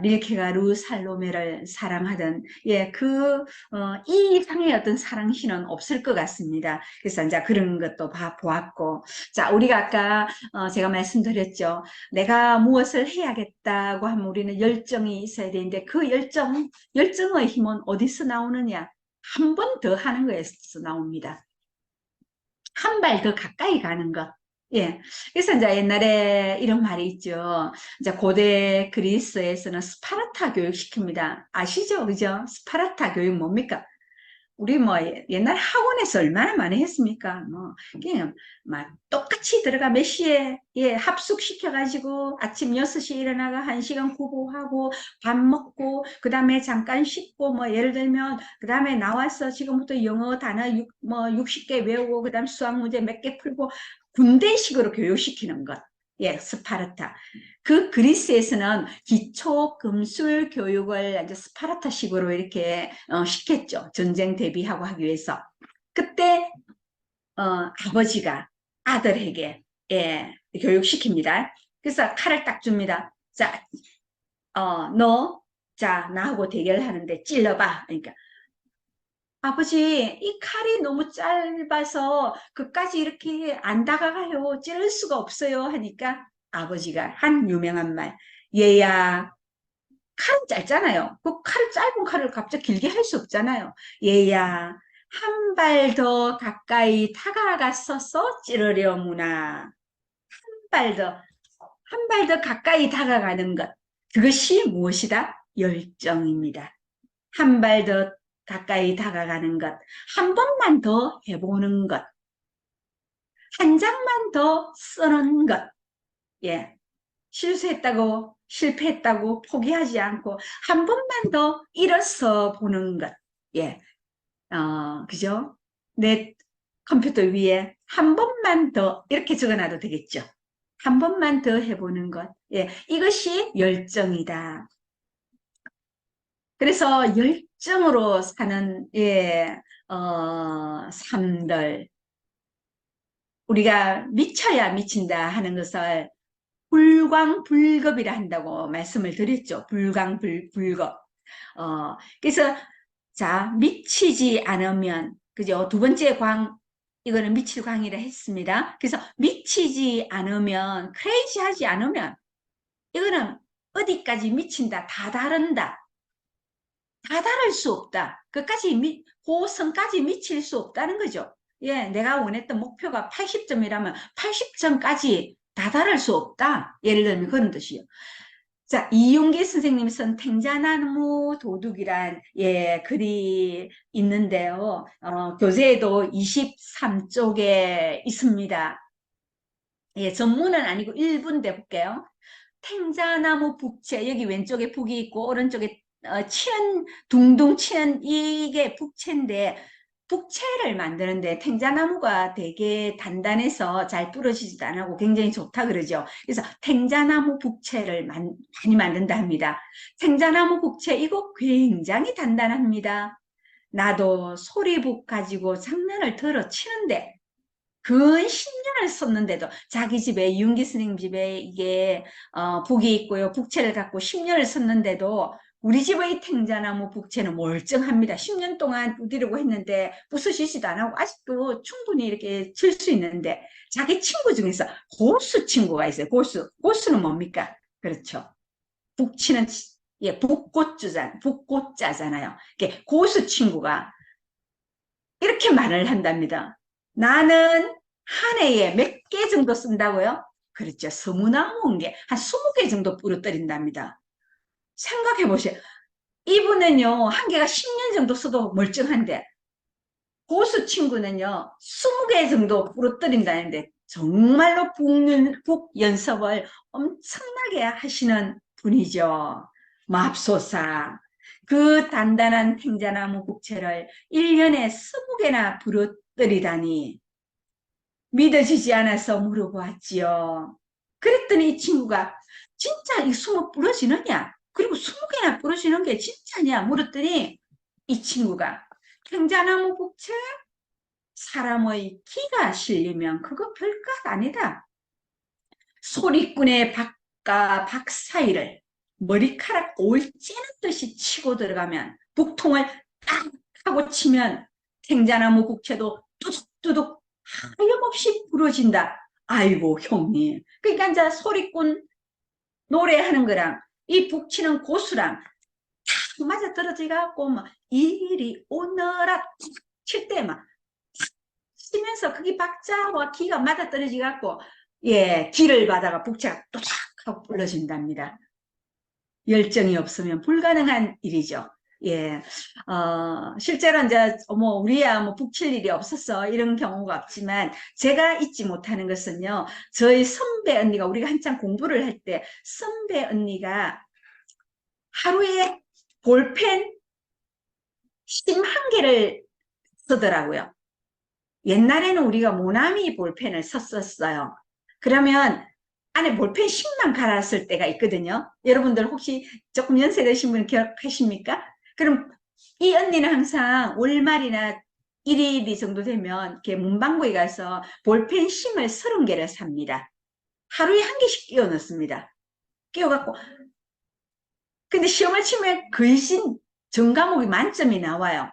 릴케가 르살로메를 사랑하던 이 이상의 어떤 사랑시는 없을 것 같습니다. 그래서 이제 그런 것도 보았고, 자, 우리가 아까 제가 말씀드렸죠. 내가 무엇을 해야겠다고 하면 우리는 열정이 있어야 되는데 그 열정의 힘은 어디서 나오느냐? 한 번 더 하는 거에서 나옵니다. 한 발 더 가까이 가는 것. 예. 그래서 이제 옛날에 이런 말이 있죠. 이제 고대 그리스에서는 스파르타 교육 시킵니다. 아시죠? 그죠? 스파르타 교육 뭡니까? 우리 뭐 옛날 학원에서 얼마나 많이 했습니까? 뭐 그냥 막 똑같이 들어가 몇 시에 합숙시켜가지고 아침 6시에 일어나가 1시간 구보하고 밥 먹고 그 다음에 잠깐 씻고 뭐 예를 들면 그 다음에 나와서 지금부터 영어 단어 뭐 60개 외우고 그 다음 수학 문제 몇 개 풀고 군대식으로 교육시키는 것. 예, 스파르타. 그 그리스에서는 기초 금술 교육을 이제 스파르타식으로 이렇게 시켰죠. 전쟁 대비하고 하기 위해서. 그때 아버지가 아들에게 교육시킵니다. 그래서 칼을 딱 줍니다. 자, 자, 나하고 대결하는데 찔러봐. 그러니까 아버지, 이 칼이 너무 짧아서 그까지 이렇게 안 다가가요. 찌를 수가 없어요. 하니까 아버지가 한 유명한 말. 얘야, 칼은 짧잖아요. 짧은 칼을 갑자기 길게 할 수 없잖아요. 얘야, 한 발 더 가까이 다가갔었어 찌르려무나. 한 발 더 가까이 다가가는 것. 그것이 무엇이다? 열정입니다. 한 발 더 가까이 다가가는 것. 한 번만 더 해보는 것. 한 장만 더 쓰는 것. 예. 실수했다고, 실패했다고 포기하지 않고 한 번만 더 일어서 보는 것. 예. 그죠? 내 컴퓨터 위에 한 번만 더 이렇게 적어놔도 되겠죠. 한 번만 더 해보는 것. 예. 이것이 열정이다. 그래서 열정으로 사는, 삶들. 우리가 미쳐야 미친다 하는 것을 불광불급이라 한다고 말씀을 드렸죠. 불광불급. 그래서, 자, 미치지 않으면, 그죠? 두 번째 이거는 미칠 광이라 했습니다. 그래서 미치지 않으면, 크레이지 하지 않으면, 이거는 어디까지 미친다, 다 다른다. 다 다를 수 없다. 그 선까지 미칠 수 없다는 거죠. 예, 내가 원했던 목표가 80점이라면 80점까지 다 다를 수 없다. 예를 들면 그런 뜻이요. 자, 이용기 선생님이 쓴 탱자나무 도둑이란 글이 있는데요. 교재에도 23쪽에 있습니다. 예, 전문은 아니고 일부인데 볼게요. 탱자나무 북채, 여기 왼쪽에 북이 있고 오른쪽에 둥둥 치는 이게 북채인데 북채를 만드는데 탱자나무가 되게 단단해서 잘 부러지지도 안 하고 굉장히 좋다 그러죠. 그래서 탱자나무 북채를 많이 만든다 합니다. 탱자나무 북채 이거 굉장히 단단합니다. 나도 소리북 가지고 장난을 들어 치는데 근 10년을 썼는데도 자기 집에 윤기 스님 집에 이게 북이 있고요. 북채를 갖고 10년을 썼는데도 우리 집의 탱자나무 북채는 멀쩡합니다. 10년 동안 두드리고 했는데 부서지지도 안 하고 아직도 충분히 이렇게 칠 수 있는데 자기 친구 중에서 고수 친구가 있어요. 고수는 뭡니까? 그렇죠. 북치는 북고자잖아요. 고수 친구가 이렇게 말을 한답니다. 나는 한 해에 몇 개 정도 쓴다고요? 그렇죠. 소문나무 한 20개 정도 부러뜨린답니다. 생각해 보세요. 이분은요, 한계가 10년 정도 써도 멀쩡한데, 고수 친구는요, 20개 정도 부러뜨린다는데, 정말로 북 연습을 엄청나게 하시는 분이죠. 맙소사. 그 단단한 탱자나무 국채를 1년에 20개나 부러뜨리다니, 믿어지지 않아서 물어보았지요. 그랬더니 이 친구가 진짜 이 수목 부러지느냐? 그리고 20개나 부러지는 게 진짜냐? 물었더니 이 친구가 평자나무 국채 사람의 기가 실리면 그거 별것 아니다. 소리꾼의 박과 박 사이를 머리카락 올 찌는 듯이 치고 들어가면 북통을 딱 하고 치면 생자나무 국채도 뚜둑뚜둑 하염없이 부러진다. 아이고 형님. 그러니까 이제 소리꾼 노래하는 거랑 이 북치는 고수랑 딱 맞아 떨어져갖고 막 이리 오너라 칠 때 막 치면서 그게 박자와 기가 맞아 떨어져갖고 예 기를 받아가 북치가 또닥 하고 불러진답니다. 열정이 없으면 불가능한 일이죠. 예, 실제로 이제 우리야 북칠 일이 없어서 이런 경우가 없지만 제가 잊지 못하는 것은요, 저희 선배 언니가 우리가 한창 공부를 할 때 선배 언니가 하루에 볼펜 심 한 개를 쓰더라고요. 옛날에는 우리가 모나미 볼펜을 썼었어요. 그러면 안에 볼펜 심만 갈았을 때가 있거든요. 여러분들 혹시 조금 연세 드신 분 기억하십니까? 그럼 이 언니는 항상 월말이나 일일이 정도 되면 이렇게 문방구에 가서 볼펜 심을 30개를 삽니다. 하루에 한 개씩 끼워 넣습니다. 끼워갖고 근데 시험을 치면 거의신 전 과목이 만점이 나와요.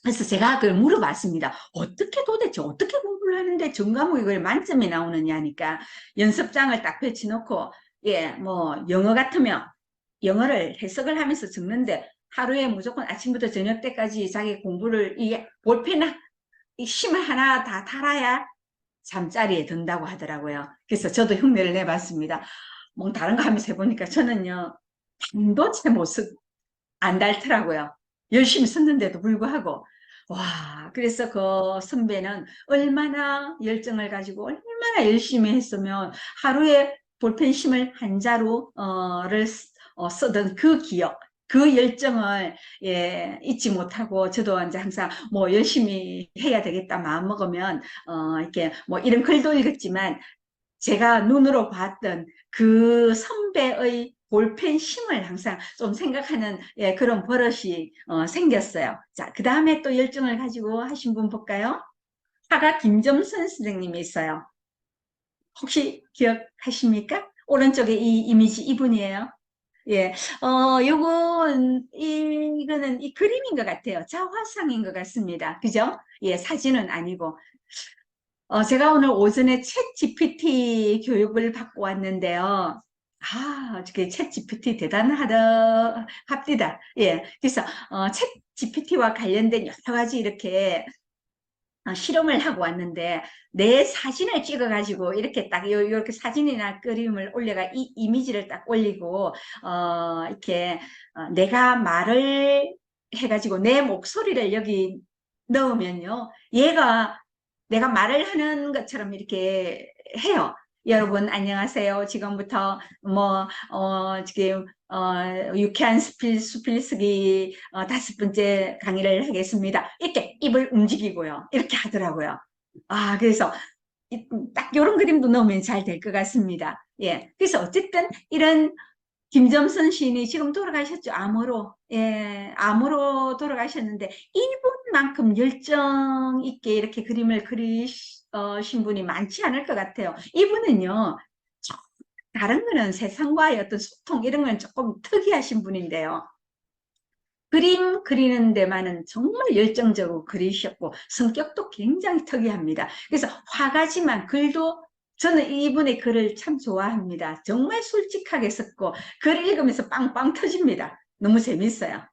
그래서 제가 그걸 물어봤습니다. 어떻게 도대체 어떻게 공부를 하는데 전 과목이 그걸 만점이 나오느냐 하니까 연습장을 딱 펼쳐놓고 예, 영어 같으면 영어를 해석을 하면서 적는데 하루에 무조건 아침부터 저녁 때까지 자기 공부를 이 볼펜 이 심을 하나 다 달아야 잠자리에 든다고 하더라고요. 그래서 저도 흉내를 내봤습니다. 뭐 다른 거 하면서 해보니까 저는요 반도체 모습 안 닳더라고요. 열심히 썼는데도 불구하고. 와, 그래서 그 선배는 얼마나 열정을 가지고 얼마나 열심히 했으면 하루에 볼펜심을 한 자루를 쓰던 그 기억, 그 열정을 예, 잊지 못하고 저도 이제 항상 열심히 해야 되겠다 마음 먹으면 이렇게 이런 글도 읽었지만 제가 눈으로 봤던 그 선배의 볼펜 심을 항상 좀 생각하는 예, 그런 버릇이 생겼어요. 자, 그 다음에 또 열정을 가지고 하신 분 볼까요? 화가 김점선 선생님이 있어요. 혹시 기억하십니까? 오른쪽에 이 이미지 이분이에요. 예, 이거는 이 그림인 것 같아요. 자화상인 것 같습니다. 그죠? 예, 사진은 아니고. 제가 오늘 오전에 챗 GPT 교육을 받고 왔는데요. 어떻게 챗 GPT 합니다. 예. 그래서, 챗 GPT와 관련된 여러 가지 이렇게 실험을 하고 왔는데, 내 사진을 찍어가지고 이렇게 딱, 이렇게 사진이나 그림을 올려가 이 이미지를 딱 올리고, 이렇게, 내가 말을 해가지고 내 목소리를 여기 넣으면요. 얘가 내가 말을 하는 것처럼 이렇게 해요. 여러분, 안녕하세요. 지금부터 지금, 유쾌한 스필 쓰기 5번째 강의를 하겠습니다. 이렇게 입을 움직이고요. 이렇게 하더라고요. 그래서 딱 이런 그림도 넣으면 잘 될 것 같습니다. 예. 그래서 어쨌든 이런 김점선 시인이 지금 돌아가셨죠. 암으로. 예, 암으로 돌아가셨는데 이분만큼 열정 있게 이렇게 그림을 그리신 분이 많지 않을 것 같아요. 이분은요. 다른 거는 세상과의 어떤 소통 이런 건 조금 특이하신 분인데요. 그림 그리는 데만은 정말 열정적으로 그리셨고 성격도 굉장히 특이합니다. 그래서 화가지만 글도 저는 이분의 글을 참 좋아합니다. 정말 솔직하게 썼고 글 읽으면서 빵빵 터집니다. 너무 재밌어요.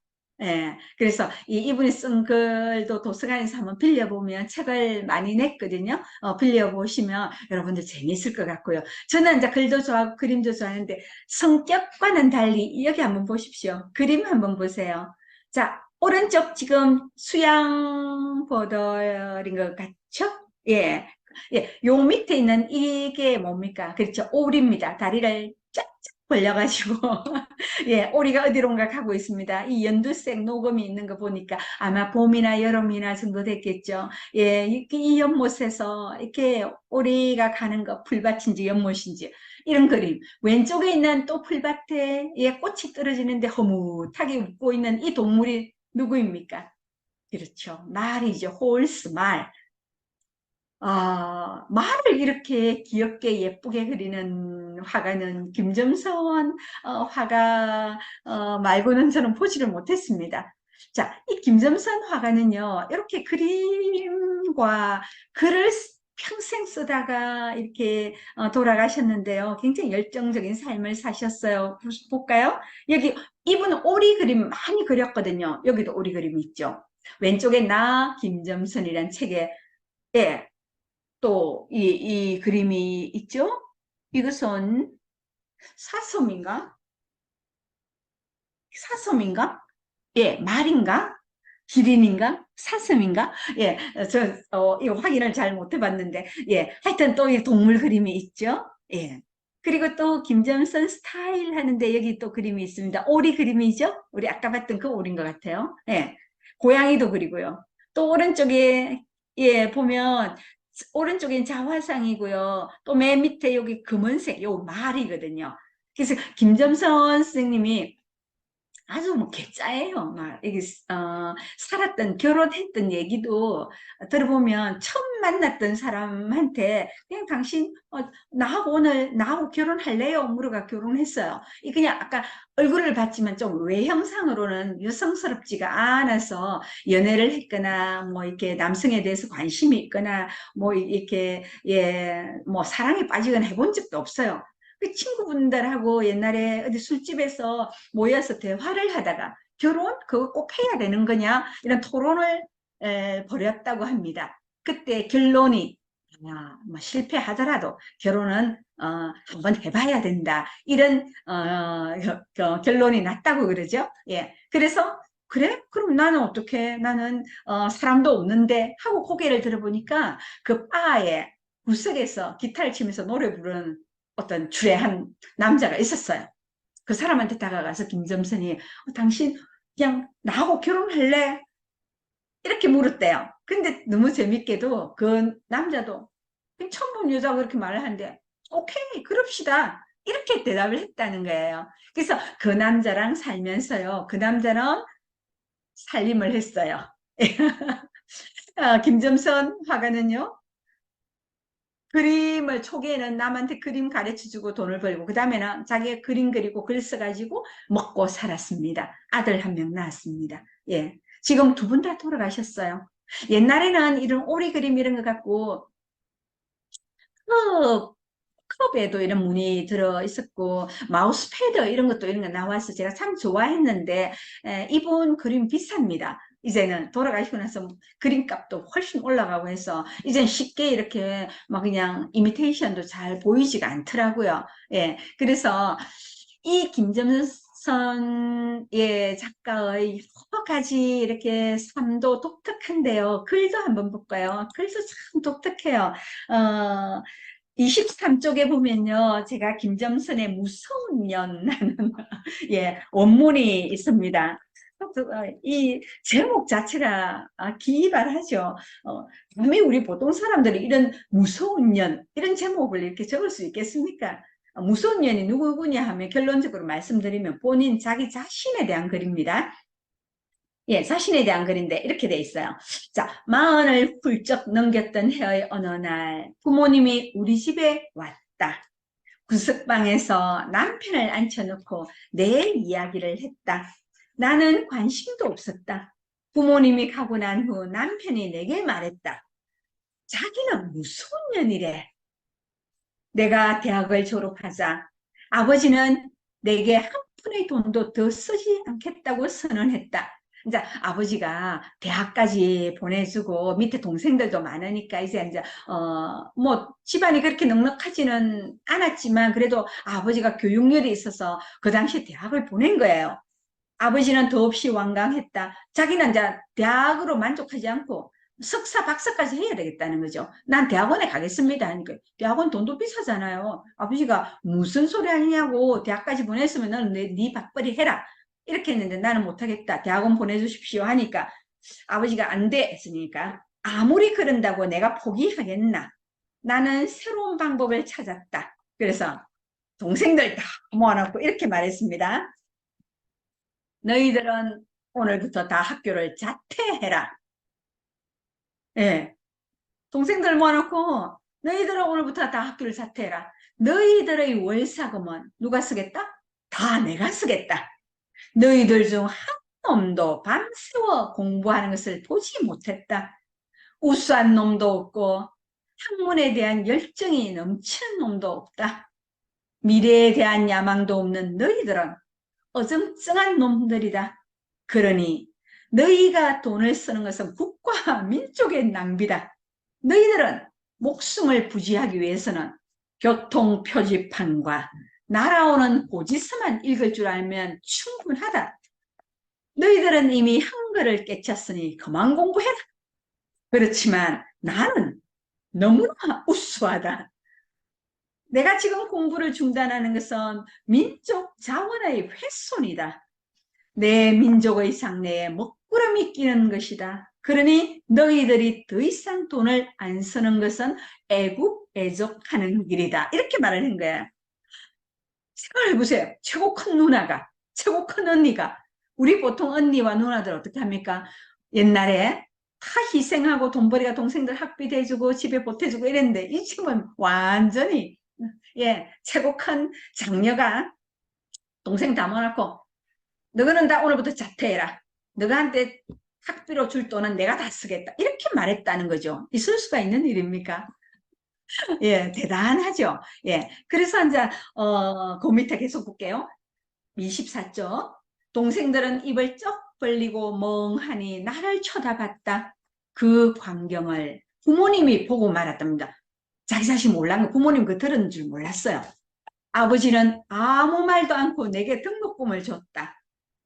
예, 그래서 이분이 쓴 글도 도서관에서 한번 빌려보면 책을 많이 냈거든요. 빌려보시면 여러분들 재미있을 것 같고요. 저는 이제 글도 좋아하고 그림도 좋아하는데 성격과는 달리 여기 한번 보십시오. 그림 한번 보세요. 자, 오른쪽 지금 수양버들인 것 같죠? 예. 예, 요 밑에 있는 이게 뭡니까? 그렇죠. 오리입니다. 다리를 쫙쫙 벌려가지고. 예, 오리가 어디론가 가고 있습니다. 이 연두색 녹음이 있는 거 보니까 아마 봄이나 여름이나 정도 됐겠죠. 예, 이 연못에서 이렇게 오리가 가는 거 풀밭인지 연못인지 이런 그림. 왼쪽에 있는 또 풀밭에 예, 꽃이 떨어지는데 허무하게 웃고 있는 이 동물이 누구입니까? 그렇죠. 말이죠. 홀스 말. 말을 이렇게 귀엽게 예쁘게 그리는 화가는 김점선 화가 말고는 저는 보지를 못했습니다. 자, 이 김점선 화가는요, 이렇게 그림과 글을 평생 쓰다가 이렇게 돌아가셨는데요. 굉장히 열정적인 삶을 사셨어요. 볼까요? 여기 이분은 오리 그림 많이 그렸거든요. 여기도 오리 그림이 있죠. 왼쪽에 나 김점선이란 책에 예, 또 이 그림이 있죠? 이것은 사슴인가? 사슴인가? 예, 말인가? 기린인가? 사슴인가? 예, 이거 확인을 잘 못 해봤는데, 예, 하여튼 또 이 동물 그림이 있죠? 예. 그리고 또 김점선 스타일 하는데 여기 또 그림이 있습니다. 오리 그림이죠? 우리 아까 봤던 그 오리인 것 같아요. 예. 고양이도 그리고요. 또 오른쪽에, 예, 보면 오른쪽엔 자화상이고요. 또 맨 밑에 여기 검은색, 요 말이거든요. 그래서 김점선 선생님이 아주 뭐 개짜예요. 막 이게 살았던 결혼했던 얘기도 들어보면 처음 만났던 사람한테 그냥 당신 나하고 오늘 나하고 결혼할래요? 물어가 결혼했어요. 이 그냥 아까 얼굴을 봤지만 좀 외형상으로는 여성스럽지가 않아서 연애를 했거나 뭐 이렇게 남성에 대해서 관심이 있거나 뭐 이렇게 뭐 사랑에 빠지거나 해본 적도 없어요. 그 친구분들하고 옛날에 어디 술집에서 모여서 대화를 하다가 결혼? 그거 꼭 해야 되는 거냐? 이런 토론을 벌였다고 합니다. 그때 결론이 뭐 실패하더라도 결혼은 한번 해봐야 된다. 이런 결론이 났다고 그러죠. 예, 그래서 그래? 그럼 나는 어떻게? 나는 사람도 없는데 하고 고개를 들어보니까 그 바에 구석에서 기타를 치면서 노래 부르는 어떤 주례한 남자가 있었어요. 그 사람한테 다가가서 김점선이 당신 그냥 나하고 결혼할래? 이렇게 물었대요. 근데 너무 재밌게도 그 남자도 그냥 처음 본 여자가 그렇게 말을 하는데 오케이 그럽시다. 이렇게 대답을 했다는 거예요. 그래서 그 남자랑 살면서요. 그 남자는 살림을 했어요. 김점선 화가는요. 그림을 초기에는 남한테 그림 가르쳐주고 돈을 벌고 그 다음에는 자기가 그림 그리고 글 써가지고 먹고 살았습니다. 아들 한 명 낳았습니다. 예, 지금 두 분 다 돌아가셨어요. 옛날에는 이런 오리 그림 이런 거 갖고 컵, 컵에도 이런 무늬 들어 있었고 마우스 패드 이런 것도 이런 거 나와서 제가 참 좋아했는데 이분 그림 비쌉니다. 이제는 돌아가시고 나서 그림값도 훨씬 올라가고 해서 이젠 쉽게 이렇게 막 그냥 이미테이션도 잘 보이지가 않더라고요. 예, 그래서 이 김점선 예, 작가의 여러 가지 이렇게 삶도 독특한데요. 글도 한번 볼까요? 글도 참 독특해요. 어, 23쪽에 보면요. 제가 김정선의 무서운 년하는 예, 원문이 있습니다. 이 제목 자체가 기이발하죠. 감히 우리 보통 사람들이 이런 무서운 년, 이런 제목을 이렇게 적을 수 있겠습니까? 무서운 년이 누구냐 하면 결론적으로 말씀드리면 본인 자기 자신에 대한 글입니다. 예, 자신에 대한 글인데 이렇게 돼 있어요. 자, 마흔을 훌쩍 넘겼던 해의 어느 날 부모님이 우리 집에 왔다. 구석방에서 남편을 앉혀놓고 내 이야기를 했다. 나는 관심도 없었다. 부모님이 가고 난 후 남편이 내게 말했다. 자기는 무슨 년이래. 내가 대학을 졸업하자 아버지는 내게 한 푼의 돈도 더 쓰지 않겠다고 선언했다. 이제 아버지가 대학까지 보내주고 밑에 동생들도 많으니까 이제 뭐 집안이 그렇게 넉넉하지는 않았지만 그래도 아버지가 교육열이 있어서 그 당시 대학을 보낸 거예요. 아버지는 더없이 완강했다. 자기는 이제 대학으로 만족하지 않고 석사, 박사까지 해야 되겠다는 거죠. 난 대학원에 가겠습니다. 하니까 대학원 돈도 비싸잖아요. 아버지가 무슨 소리 하냐고 대학까지 보냈으면 너는 네 밥벌이 해라. 이렇게 했는데 나는 못하겠다. 대학원 보내주십시오 하니까 아버지가 안 돼 했으니까 아무리 그런다고 내가 포기하겠나. 나는 새로운 방법을 찾았다. 그래서 동생들 다 모아놓고 이렇게 말했습니다. 너희들은 오늘부터 다 학교를 자퇴해라. 예. 동생들 모아놓고 너희들은 오늘부터 다 학교를 자퇴해라. 너희들의 월사금은 누가 쓰겠다? 다 내가 쓰겠다. 너희들 중 한 놈도 밤새워 공부하는 것을 보지 못했다. 우수한 놈도 없고 학문에 대한 열정이 넘치는 놈도 없다. 미래에 대한 야망도 없는 너희들은 어정쩡한 놈들이다. 그러니 너희가 돈을 쓰는 것은 국가 민족의 낭비다. 너희들은 목숨을 부지하기 위해서는 교통 표지판과 날아오는 고지서만 읽을 줄 알면 충분하다. 너희들은 이미 한글을 깨쳤으니 그만 공부해라. 그렇지만 나는 너무나 우수하다. 내가 지금 공부를 중단하는 것은 민족 자원의 훼손이다. 내 민족의 장래에 먹구름이 끼는 것이다. 그러니 너희들이 더 이상 돈을 안 쓰는 것은 애국애족하는 길이다. 이렇게 말을 한 거야. 생각해보세요. 최고 큰 누나가, 최고 큰 언니가, 우리 보통 언니와 누나들 어떻게 합니까? 옛날에 다 희생하고 돈벌이가 동생들 학비 대주고 집에 보태주고 이랬는데 이 집은 완전히 최고 큰 장녀가 동생 다 모아놓고 너는 다 오늘부터 자퇴해라. 너가한테 학비로 줄 돈은 내가 다 쓰겠다. 이렇게 말했다는 거죠. 있을 수가 있는 일입니까? 예, 대단하죠. 예, 그래서 이제 그 밑에 계속 볼게요. 24쪽. 동생들은 입을 쩍 벌리고 멍하니 나를 쳐다봤다. 그 광경을 부모님이 보고 말았답니다. 자기 자신 몰랐는 거 부모님 그 들은 줄 몰랐어요. 아버지는 아무 말도 않고 내게 등록금을 줬다.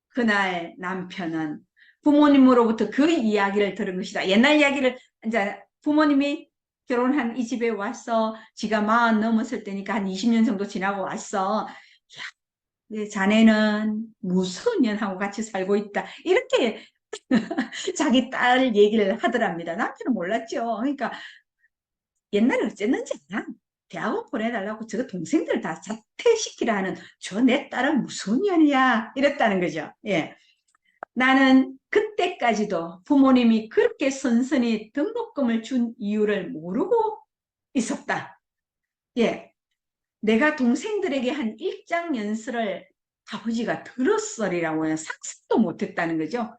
그날 남편은 부모님으로부터 그 이야기를 들은 것이다. 옛날 이야기를 이제 부모님이 결혼한 이 집에 와서 지가 40 넘었을 때니까 한 20년 정도 지나고 왔어. 야, 내 자네는 무소년하고 같이 살고 있다. 이렇게 자기 딸 얘기를 하더랍니다. 남편은 몰랐죠. 그러니까 옛날에 어쨌는지 알아. 대학원 보내달라고 저 동생들 다 자퇴시키라는 저 내 딸은 무슨 년이야 이랬다는 거죠. 예. 나는 그때까지도 부모님이 그렇게 선선히 등록금을 준 이유를 모르고 있었다. 예. 내가 동생들에게 한 일장 연설을 아버지가 들었으리라고 상상도 못했다는 거죠.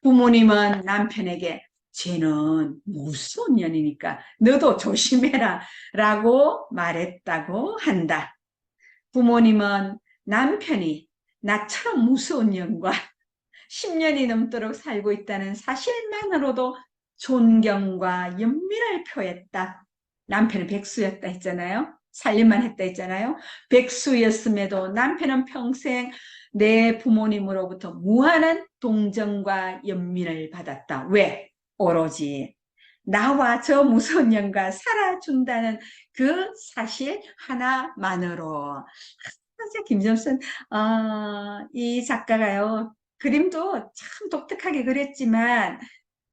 부모님은 남편에게 쟤는 무서운 년이니까 너도 조심해라 라고 말했다고 한다. 부모님은 남편이 나처럼 무서운 년과 10년이 넘도록 살고 있다는 사실만으로도 존경과 연민을 표했다. 남편은 백수였다 했잖아요. 살림만 했다 했잖아요. 백수였음에도 남편은 평생 내 부모님으로부터 무한한 동정과 연민을 받았다. 왜? 오로지 나와 저 무서운 년과 살아준다는 그 사실 하나만으로. 사실 김점순 이 작가가요. 그림도 참 독특하게 그렸지만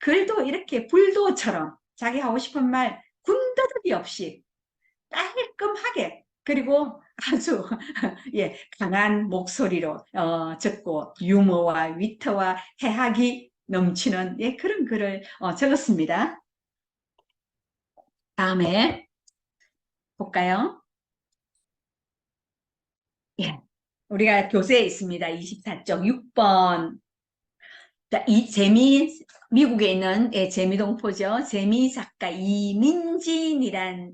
글도 이렇게 불도처럼 자기 하고 싶은 말 군더더기 없이 깔끔하게 그리고 아주 강한 목소리로 적고 유머와 위트와 해학이 넘치는 그런 글을 적었습니다. 다음에 볼까요? 예, 우리가 교재에 있습니다. 24쪽 6번. 이 미국에 있는 재미동포죠. 재미 작가 이민진이란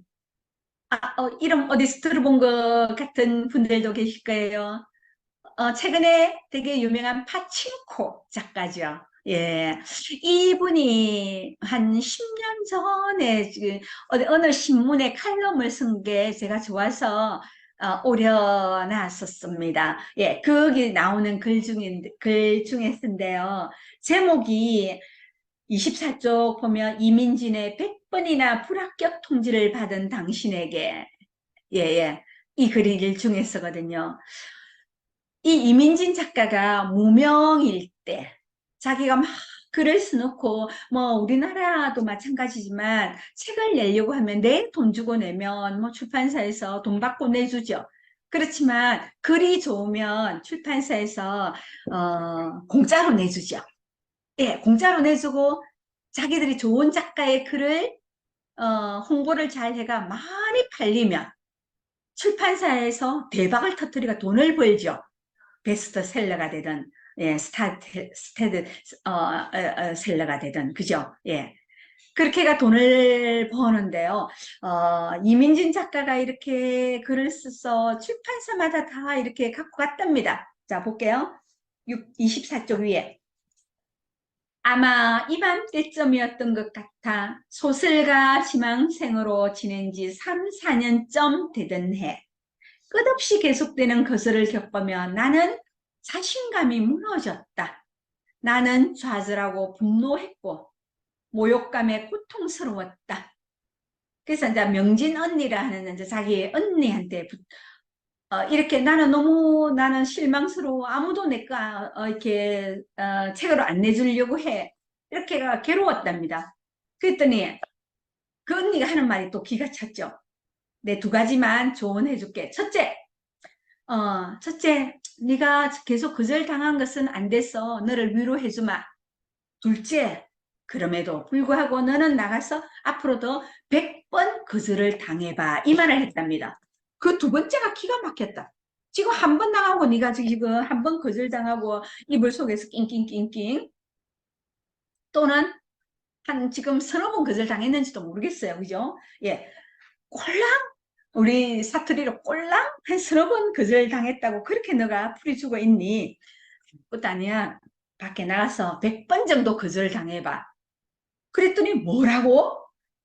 이름 어디서 들어본 것 같은 분들도 계실 거예요. 최근에 되게 유명한 파친코 작가죠. 예. 이분이 한 10년 전에 어느 신문에 칼럼을 쓴 게 제가 좋아서 올려놨었습니다. 예, 거기 나오는 글 중에 쓴데요. 제목이 24쪽 보면 이민진의 100번이나 불합격 통지를 받은 당신에게 예, 예. 이 글일 중에 쓰거든요. 이 이민진 작가가 무명일 때 자기가 막 글을 써놓고 뭐 우리나라도 마찬가지지만 책을 내려고 하면 내 돈 주고 내면 뭐 출판사에서 돈 받고 내주죠. 그렇지만 글이 좋으면 출판사에서 공짜로 내주죠. 예, 공짜로 내주고 자기들이 좋은 작가의 글을 홍보를 잘 해가 많이 팔리면 출판사에서 대박을 터뜨리가 돈을 벌죠. 베스트셀러가 되든 예, 스테드 셀러가 되든 그죠? 예. 그렇게가 돈을 버는데요. 이민진 작가가 이렇게 글을 써서 출판사마다 다 이렇게 갖고 갔답니다. 자, 볼게요. 24쪽 위에. 아마 이맘때쯤이었던 것 같아 소설가 지망생으로 지낸 지 3, 4년쯤 되던 해. 끝없이 계속되는 거절을 겪으며 나는 자신감이 무너졌다. 나는 좌절하고 분노했고 모욕감에 고통스러웠다. 그래서 이제 명진 언니라 하는 이제 자기 언니한테 이렇게 나는 실망스러워 아무도 내가 이렇게 책으로 안 내주려고 해 이렇게가 괴로웠답니다. 그랬더니 그 언니가 하는 말이 또 기가 찼죠. 내 두 가지만 조언해줄게. 첫째, 네가 계속 거절당한 것은 안 됐어. 너를 위로해주마. 둘째, 그럼에도 불구하고 너는 나가서 앞으로도 100번 거절을 당해봐. 이 말을 했답니다. 그 두 번째가 기가 막혔다. 지금 한 번 나가고 네가 지금 한 번 거절당하고 이불 속에서 낑낑낑낑 또는 지금 서너 번 거절당했는지도 모르겠어요. 그죠? 예. 꼴랑 우리 사투리로 꼴랑 한 서너 번 거절당했다고 그렇게 너가 풀이주고 있니? 그것도 아니야. 밖에 나가서 100번 정도 거절당해봐. 그랬더니 뭐라고?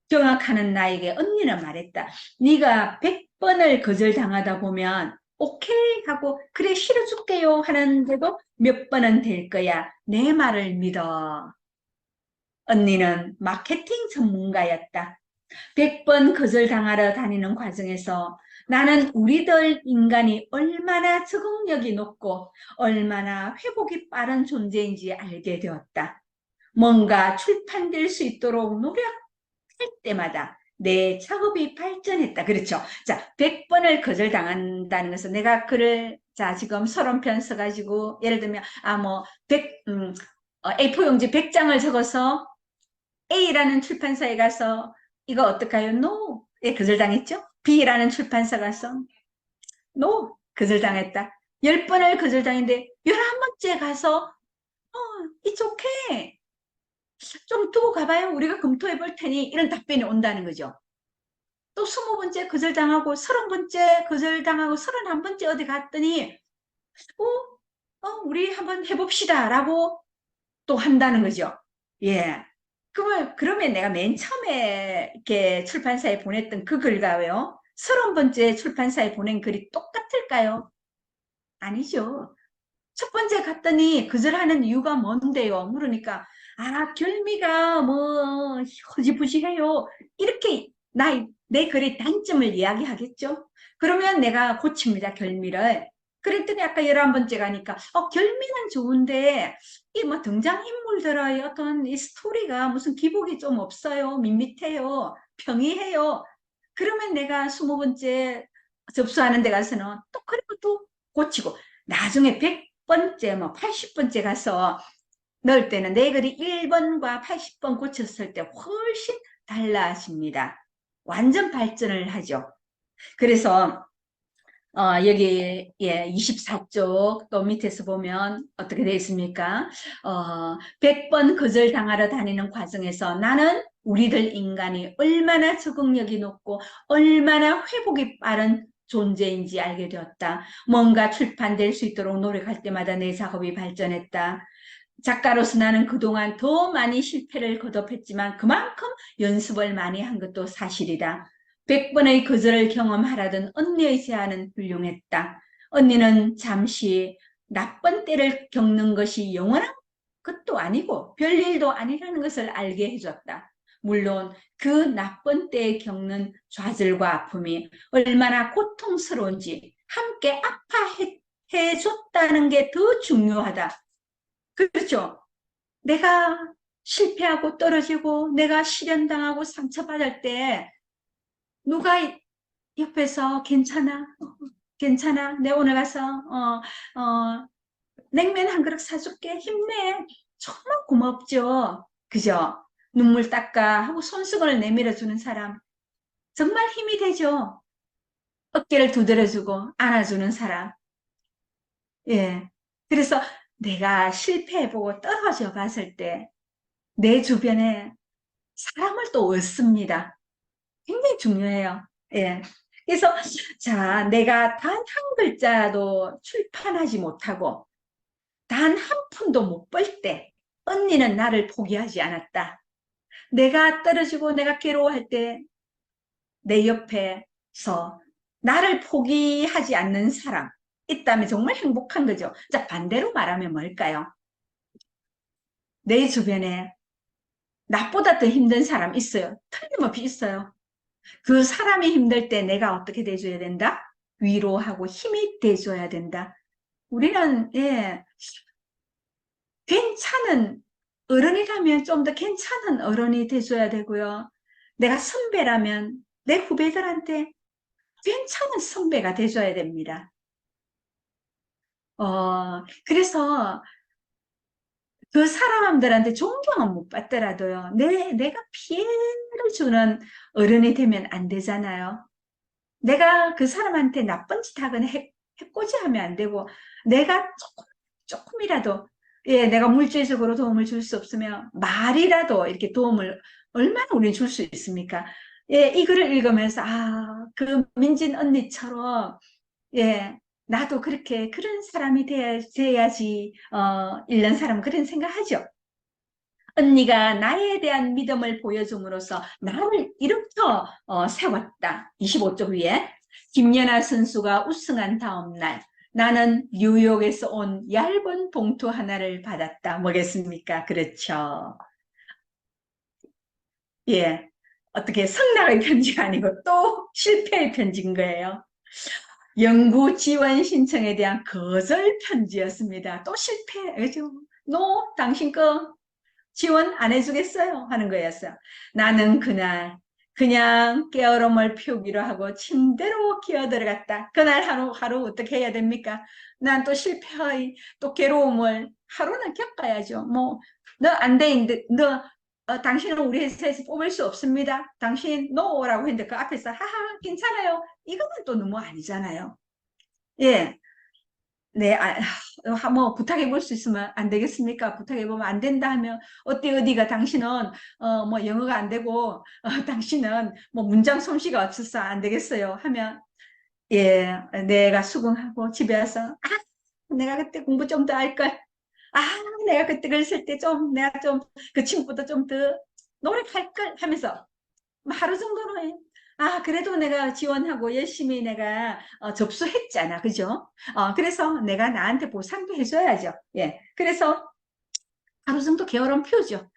경악하는 나에게 언니는 말했다. 네가 100번을 거절당하다 보면 오케이 하고 그래 실어줄게요 하는데도 몇 번은 될 거야. 내 말을 믿어. 언니는 마케팅 전문가였다. 100번 거절당하러 다니는 과정에서 나는 우리들 인간이 얼마나 적응력이 높고 얼마나 회복이 빠른 존재인지 알게 되었다. 뭔가 출판될 수 있도록 노력할 때마다 내 작업이 발전했다. 그렇죠. 자, 100번을 거절당한다는 것은 내가 글을 자, 지금 30편 써가지고 예를 들면 뭐 100, A4 용지 100장을 적어서 A라는 출판사에 가서 이거 어떡해요? No. 예, 거절당했죠? B라는 출판사 가서 No. 거절당했다. 10번을 거절당했는데 11번째 가서 It's okay. 좀 두고 가봐요. 우리가 검토해 볼 테니 이런 답변이 온다는 거죠. 또 20번째 거절당하고 30번째 거절당하고 31번째 어디 갔더니 우리 한번 해봅시다 라고 또 한다는 거죠. 예. 그러면 내가 맨 처음에 이렇게 출판사에 보냈던 그 글과요. 30번째 출판사에 보낸 글이 똑같을까요? 아니죠. 첫 번째 갔더니 거절하는 이유가 뭔데요? 물으니까 결미가 뭐 허지부지해요. 이렇게 내 글의 단점을 이야기하겠죠. 그러면 내가 고칩니다. 결미를. 그랬더니 아까 11번째 가니까 결미는 좋은데 이 뭐 등장인물들의 어떤 이 스토리가 무슨 기복이 좀 없어요. 밋밋해요. 평이해요. 그러면 내가 20번째 접수하는 데 가서는 또 그리고 또 고치고 나중에 100번째 뭐 80번째 가서 넣을 때는 내 글이 1번과 80번 고쳤을 때 훨씬 달라집니다. 완전 발전을 하죠. 그래서 여기 24쪽 또 밑에서 보면 어떻게 되어 있습니까? 100번 거절당하러 다니는 과정에서 나는 우리들 인간이 얼마나 적응력이 높고 얼마나 회복이 빠른 존재인지 알게 되었다. 뭔가 출판될 수 있도록 노력할 때마다 내 작업이 발전했다. 작가로서 나는 그동안 더 많이 실패를 거듭했지만 그만큼 연습을 많이 한 것도 사실이다. 100번의 거절을 경험하라던 언니의 제안은 훌륭했다. 언니는 잠시 나쁜 때를 겪는 것이 영원한 것도 아니고 별일도 아니라는 것을 알게 해줬다. 물론 그 나쁜 때에 겪는 좌절과 아픔이 얼마나 고통스러운지 함께 아파해 줬다는 게 더 중요하다. 그렇죠? 내가 실패하고 떨어지고 내가 실현당하고 상처받을 때 누가 옆에서 괜찮아? 괜찮아? 내 오늘 가서 냉면 한 그릇 사줄게. 힘내. 정말 고맙죠. 그죠? 눈물 닦아 하고 손수건을 내밀어주는 사람 정말 힘이 되죠. 어깨를 두드려주고 안아주는 사람. 예. 그래서 내가 실패해보고 떨어져 봤을 때 내 주변에 사람을 또 얻습니다. 굉장히 중요해요. 예. 그래서, 자, 내가 단 한 글자도 출판하지 못하고, 단 한 푼도 못 벌 때, 언니는 나를 포기하지 않았다. 내가 떨어지고 내가 괴로워할 때, 내 옆에서 나를 포기하지 않는 사람, 있다면 정말 행복한 거죠. 자, 반대로 말하면 뭘까요? 내 주변에 나보다 더 힘든 사람 있어요. 틀림없이 있어요. 그 사람이 힘들 때 내가 어떻게 돼줘야 된다? 위로하고 힘이 돼줘야 된다. 우리는, 예, 괜찮은 어른이라면 좀 더 괜찮은 어른이 돼줘야 되고요. 내가 선배라면 내 후배들한테 괜찮은 선배가 돼줘야 됩니다. 그래서 그 사람들한테 존경은 못 받더라도요. 내가 피해를 주는 어른이 되면 안 되잖아요. 내가 그 사람한테 나쁜 짓 하거나 해코지 하면 안 되고, 내가 조금이라도, 예, 내가 물질적으로 도움을 줄 수 없으면 말이라도 이렇게 도움을 얼마나 우리 줄 수 있습니까? 예, 이 글을 읽으면서, 그 민진 언니처럼, 예, 나도 그렇게 그런 사람이 돼야지, 읽는 사람은 그런 생각하죠. 언니가 나에 대한 믿음을 보여줌으로써 나를 일으켜 세웠다. 25쪽 위에 김연아 선수가 우승한 다음 날 나는 뉴욕에서 온 얇은 봉투 하나를 받았다. 뭐겠습니까? 그렇죠. 예. 어떻게 성락의 편지가 아니고 또 실패의 편지인 거예요. 연구 지원 신청에 대한 거절 편지였습니다. 또 실패. 그죠? 노, 당신 거 지원 안 해주겠어요 하는 거였어요. 나는 그날 그냥 깨어름을 피우기로 하고 침대로 기어 들어갔다. 그날 하루 어떻게 해야 됩니까? 난 또 실패의 또 괴로움을 하루는 겪어야죠. 뭐 너 안 돼, 너 당신은 우리 회사에서 뽑을 수 없습니다. 당신 노라고 했는데 그 앞에서 하하 괜찮아요. 이거는 또 너무 아니잖아요. 예. 네, 뭐 부탁해 볼 수 있으면 안 되겠습니까? 부탁해 보면 안 된다 하면 어디가 당신은 뭐 영어가 안 되고 당신은 뭐 문장 솜씨가 없어서 안 되겠어요 하면 예, 내가 수긍하고 집에 와서 내가 그때 공부 좀 더 할 걸. 아, 내가 그때 글 쓸 때 좀 내가 좀 그 친구보다 좀 더 노력할 걸 하면서 하루 정도는 그래도 내가 지원하고 열심히 내가 접수했잖아. 그죠? 그래서 내가 나한테 보상도 해줘야죠. 예. 그래서 하루 정도 게으름 피우죠.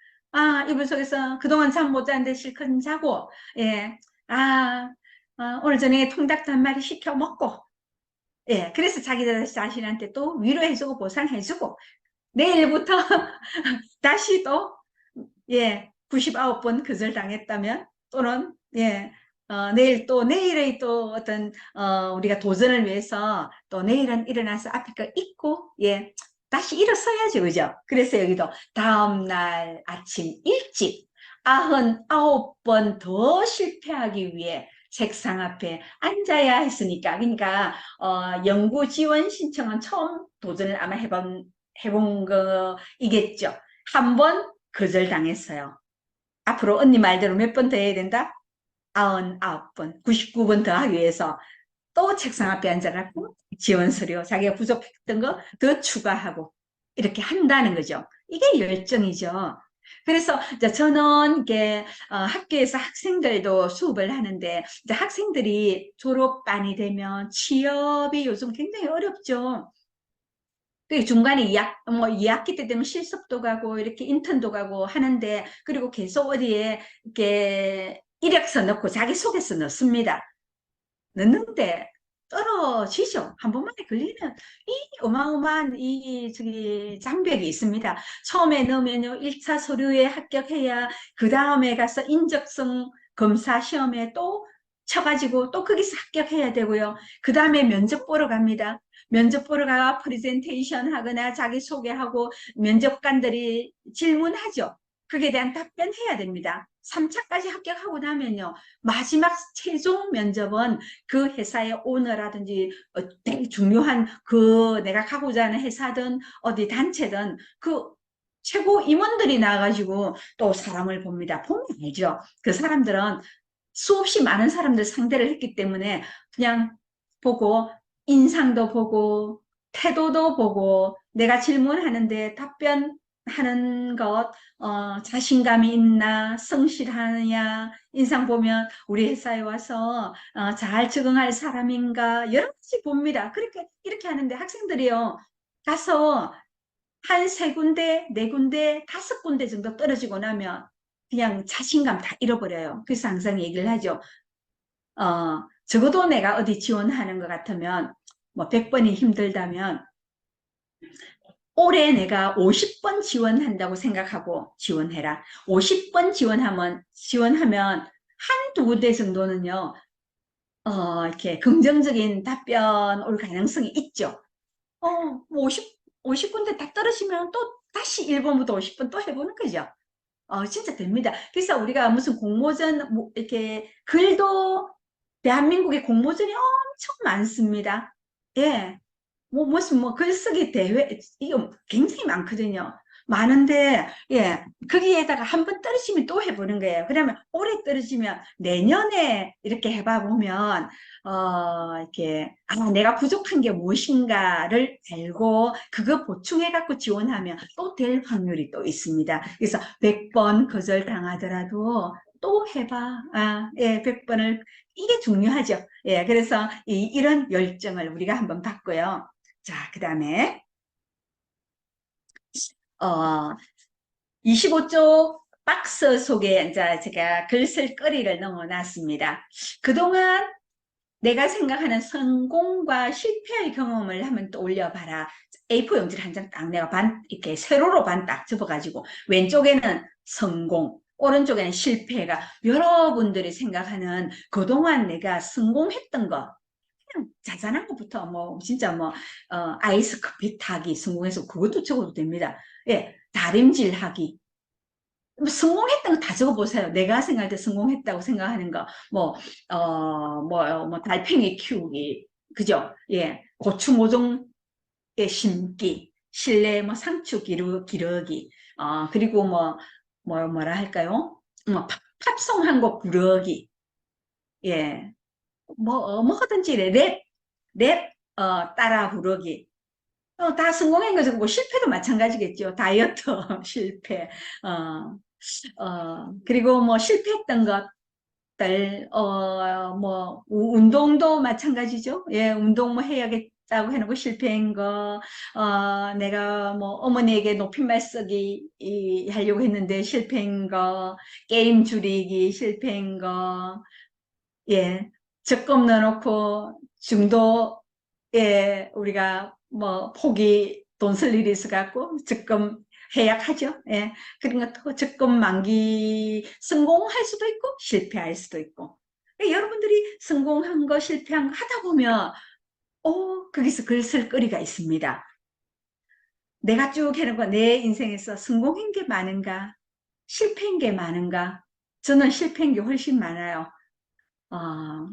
이불 속에서 그동안 잠 못 잤는데 실컷 자고, 예. 오늘 저녁에 통닭도 한 마리 시켜 먹고, 예. 그래서 자기 자신한테 또 위로해주고 보상해주고, 내일부터 다시 또, 예. 99번 거절당했다면, 또는, 예. 내일의 또 어떤, 우리가 도전을 위해서 또 내일은 일어나서 앞에 거 잊고, 예. 다시 일어서야죠. 그죠? 그래서 여기도 다음날 아침 일찍 99번 더 실패하기 위해 책상 앞에 앉아야 했으니까. 그러니까, 연구 지원 신청은 처음 도전을 아마 해본 거이겠죠. 한 번 거절당했어요. 앞으로 언니 말대로 몇 번 더 해야 된다? 99번, 99번 더 하기 위해서 또 책상 앞에 앉아갖고 지원 서류, 자기가 부족했던 거 더 추가하고 이렇게 한다는 거죠. 이게 열정이죠. 그래서 이제 저는 이게 학교에서 학생들도 수업을 하는데 이제 학생들이 졸업반이 되면 취업이 요즘 굉장히 어렵죠. 그 중간에 뭐 2학기 때 되면 실습도 가고 이렇게 인턴도 가고 하는데 그리고 계속 어디에 이렇게 이력서 넣고 자기소개서 넣습니다. 넣는데 떨어지죠. 한 번만에 걸리는 이 어마어마한 저기 장벽이 있습니다. 처음에 넣으면요, 1차 서류에 합격해야 그 다음에 가서 인적성 검사 시험에 또 쳐가지고 또 거기서 합격해야 되고요. 그 다음에 면접 보러 갑니다. 면접 보러 가 프레젠테이션 하거나 자기소개하고 면접관들이 질문하죠. 그에 대한 답변해야 됩니다. 3차까지 합격하고 나면요. 마지막 최종 면접은 그 회사의 오너라든지 되게 중요한 그 내가 가고자 하는 회사든 어디 단체든 그 최고 임원들이 나와가지고 또 사람을 봅니다. 보면 알죠. 그 사람들은 수없이 많은 사람들 상대를 했기 때문에 그냥 보고 인상도 보고 태도도 보고 내가 질문하는데 답변하는 것 자신감이 있나 성실하냐 인상 보면 우리 회사에 와서 잘 적응할 사람인가 여러 가지 봅니다. 그렇게 이렇게 하는데 학생들이요 가서 한 세 군데, 네 군데, 다섯 군데 정도 떨어지고 나면 그냥 자신감 다 잃어버려요. 그래서 항상 얘기를 하죠. 적어도 내가 어디 지원하는 것 같으면 뭐 100번이 힘들다면 올해 내가 50번 지원한다고 생각하고 지원해라. 50번 지원하면 한두 군데 정도는요, 이렇게 긍정적인 답변 올 가능성이 있죠. 뭐 50군데 다 떨어지면 또 다시 1번부터 50번 또 해보는 거죠. 진짜 됩니다. 그래서 우리가 무슨 공모전, 뭐 이렇게 글도 대한민국에 공모전이 엄청 많습니다. 예. 뭐, 무슨, 뭐, 글쓰기 대회, 이거 굉장히 많거든요. 많은데, 예, 거기에다가 한 번 떨어지면 또 해보는 거예요. 그러면 올해 떨어지면 내년에 이렇게 해봐 보면, 이렇게, 내가 부족한 게 무엇인가를 알고, 그거 보충해갖고 지원하면 또 될 확률이 또 있습니다. 그래서 100번 거절 당하더라도 또 해봐. 예, 100번을, 이게 중요하죠. 예, 그래서 이런 열정을 우리가 한번 받고요. 자, 그 다음에, 어, 25쪽 박스 속에 이제 제가 글쓸거리를 넣어놨습니다. 그동안 내가 생각하는 성공과 실패의 경험을 한번 또 올려봐라. A4 용지를 한 장 딱 내가 이렇게 세로로 반 딱 접어가지고, 왼쪽에는 성공, 오른쪽에는 실패가 여러분들이 생각하는 그동안 내가 성공했던 거, 그냥 자잘한 것부터 뭐 진짜 뭐 아이스 커피 타기 성공해서 그것도 적어도 됩니다. 예, 다림질 하기. 뭐 성공했던 거 다 적어보세요. 내가 생각할 때 성공했다고 생각하는 거, 뭐 달팽이 키우기, 그죠? 예, 고추 모종에 심기, 실내 뭐 상추 기르기, 그리고 뭐라 할까요? 팝송 한 곡 부르기, 예, 뭐든지 랩, 따라 부르기. 다 성공한 거죠. 뭐 실패도 마찬가지겠죠. 다이어트 실패. 어, 그리고 뭐 실패했던 것들, 뭐 운동도 마찬가지죠. 예, 운동 뭐 해야겠다고 해놓고 실패한 거, 내가 뭐 어머니에게 높임말 쓰기 하려고 했는데 실패한 거, 게임 줄이기 실패한 거, 예, 적금 넣어놓고 중도에 우리가 뭐 포기 돈 쓸 일이 있어갖고 적금 해약하죠. 예, 그런 것도 적금 만기 성공할 수도 있고 실패할 수도 있고. 여러분들이 성공한 거 실패한 거 하다 보면 거기서 글 쓸 거리가 있습니다. 내가 쭉 해놓고 내 인생에서 성공한 게 많은가 실패한 게 많은가. 저는 실패한 게 훨씬 많아요. 어,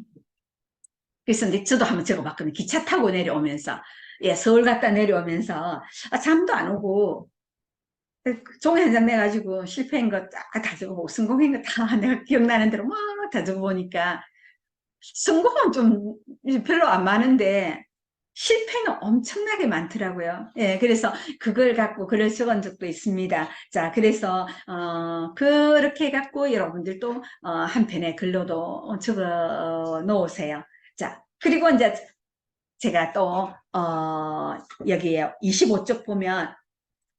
그래서 이제 저도 한번 적어봤거든요. 기차 타고 내려오면서. 예, 서울 갔다 내려오면서. 잠도 안 오고, 종이 한 장 내가지고 실패한 거 딱 다 적어보고, 성공한 거 다 내가 기억나는 대로 막 다 적어보니까, 성공은 좀 별로 안 많은데, 실패는 엄청나게 많더라고요. 예, 그래서 그걸 갖고 글을 적은 적도 있습니다. 자, 그래서, 그렇게 갖고 여러분들도, 한 편의 글로도 적어 놓으세요. 자, 그리고 이제 제가 또, 여기에 25쪽 보면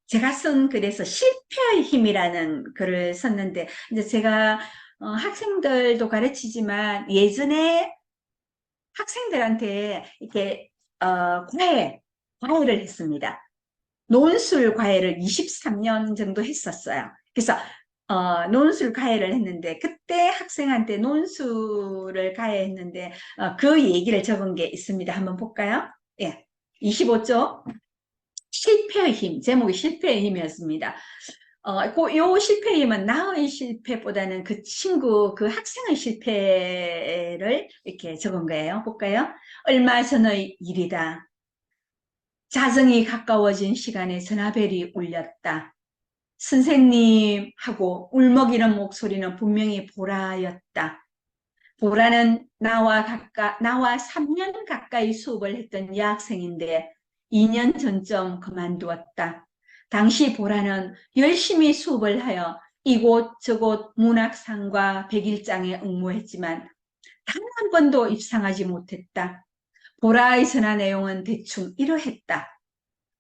제가 쓴 글에서 실패의 힘이라는 글을 썼는데, 이제 제가, 학생들도 가르치지만 예전에 학생들한테 이렇게 과외를 했습니다. 논술 과외를 23년 정도 했었어요. 그래서 논술 과외를 했는데 그때 학생한테 논술을 과외했는데 그 얘기를 적은 게 있습니다. 한번 볼까요? 예, 25쪽 실패의 힘, 제목이 실패의 힘이었습니다. 요 실패의 힘은 나의 실패보다는 그 친구, 그 학생의 실패를 이렇게 적은 거예요. 볼까요? 얼마 전의 일이다. 자정이 가까워진 시간에 전화벨이 울렸다. 선생님 하고 울먹이는 목소리는 분명히 보라였다. 보라는 나와 3년 가까이 수업을 했던 여학생인데 2년 전쯤 그만두었다. 당시 보라는 열심히 수업을 하여 이곳 저곳 문학상과 백일장에 응모했지만 단 한 번도 입상하지 못했다. 보라의 전화 내용은 대충 이러했다.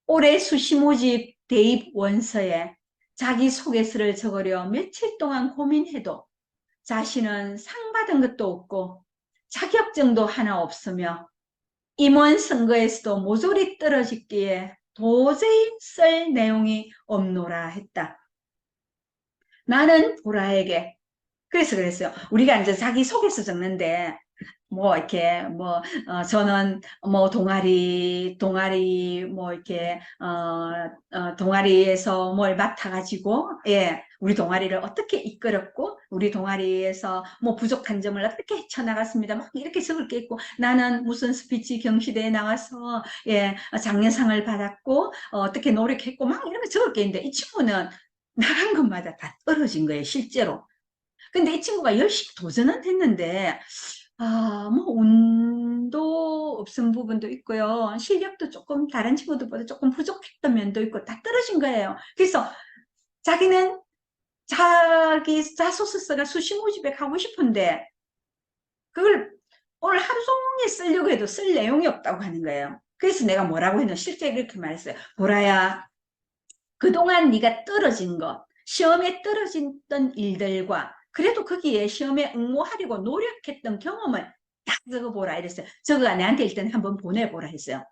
올해 수시모집 대입 원서에 자기소개서를 적으려 며칠 동안 고민해도 자신은 상 받은 것도 없고 자격증도 하나 없으며 임원 선거에서도 모조리 떨어졌기에 도저히 쓸 내용이 없노라 했다. 나는 보라에게 그래서 그랬어요. 우리가 이제 자기소개서 적는데 뭐 이렇게 뭐 저는 뭐 동아리 뭐 이렇게 동아리에서 뭘 맡아가지고 예 우리 동아리를 어떻게 이끌었고 우리 동아리에서 뭐 부족한 점을 어떻게 헤쳐나갔습니다. 막 이렇게 적을 게 있고 나는 무슨 스피치 경시대에 나와서 예 장려상을 받았고 어떻게 노력했고 막 이런 거 적을 게 있는데 이 친구는 나간 것마다 다 떨어진 거예요 실제로. 근데 이 친구가 열심히 도전은 했는데 뭐 운도 없은 부분도 있고요. 실력도 조금 다른 친구들보다 조금 부족했던 면도 있고 다 떨어진 거예요. 그래서 자기는 자기 자소서가 수시모집에 가고 싶은데 그걸 오늘 하루 종일 쓰려고 해도 쓸 내용이 없다고 하는 거예요. 그래서 내가 뭐라고 했노? 실제 이렇게 말했어요. 보라야, 그동안 네가 떨어진 것, 시험에 떨어졌던 일들과 그래도 거기에 시험에 응모하려고 노력했던 경험을 다 적어보라 이랬어요. 저거가 내한테 일단 한번 보내보라 했어요.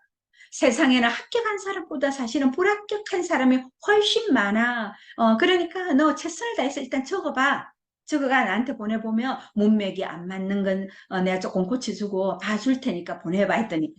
세상에는 합격한 사람보다 사실은 불합격한 사람이 훨씬 많아. 그러니까 너 최선을 다해서 일단 적어봐. 저거가 나한테 보내보면 문맥이 안 맞는 건 내가 조금 고쳐주고 봐줄 테니까 보내봐 했더니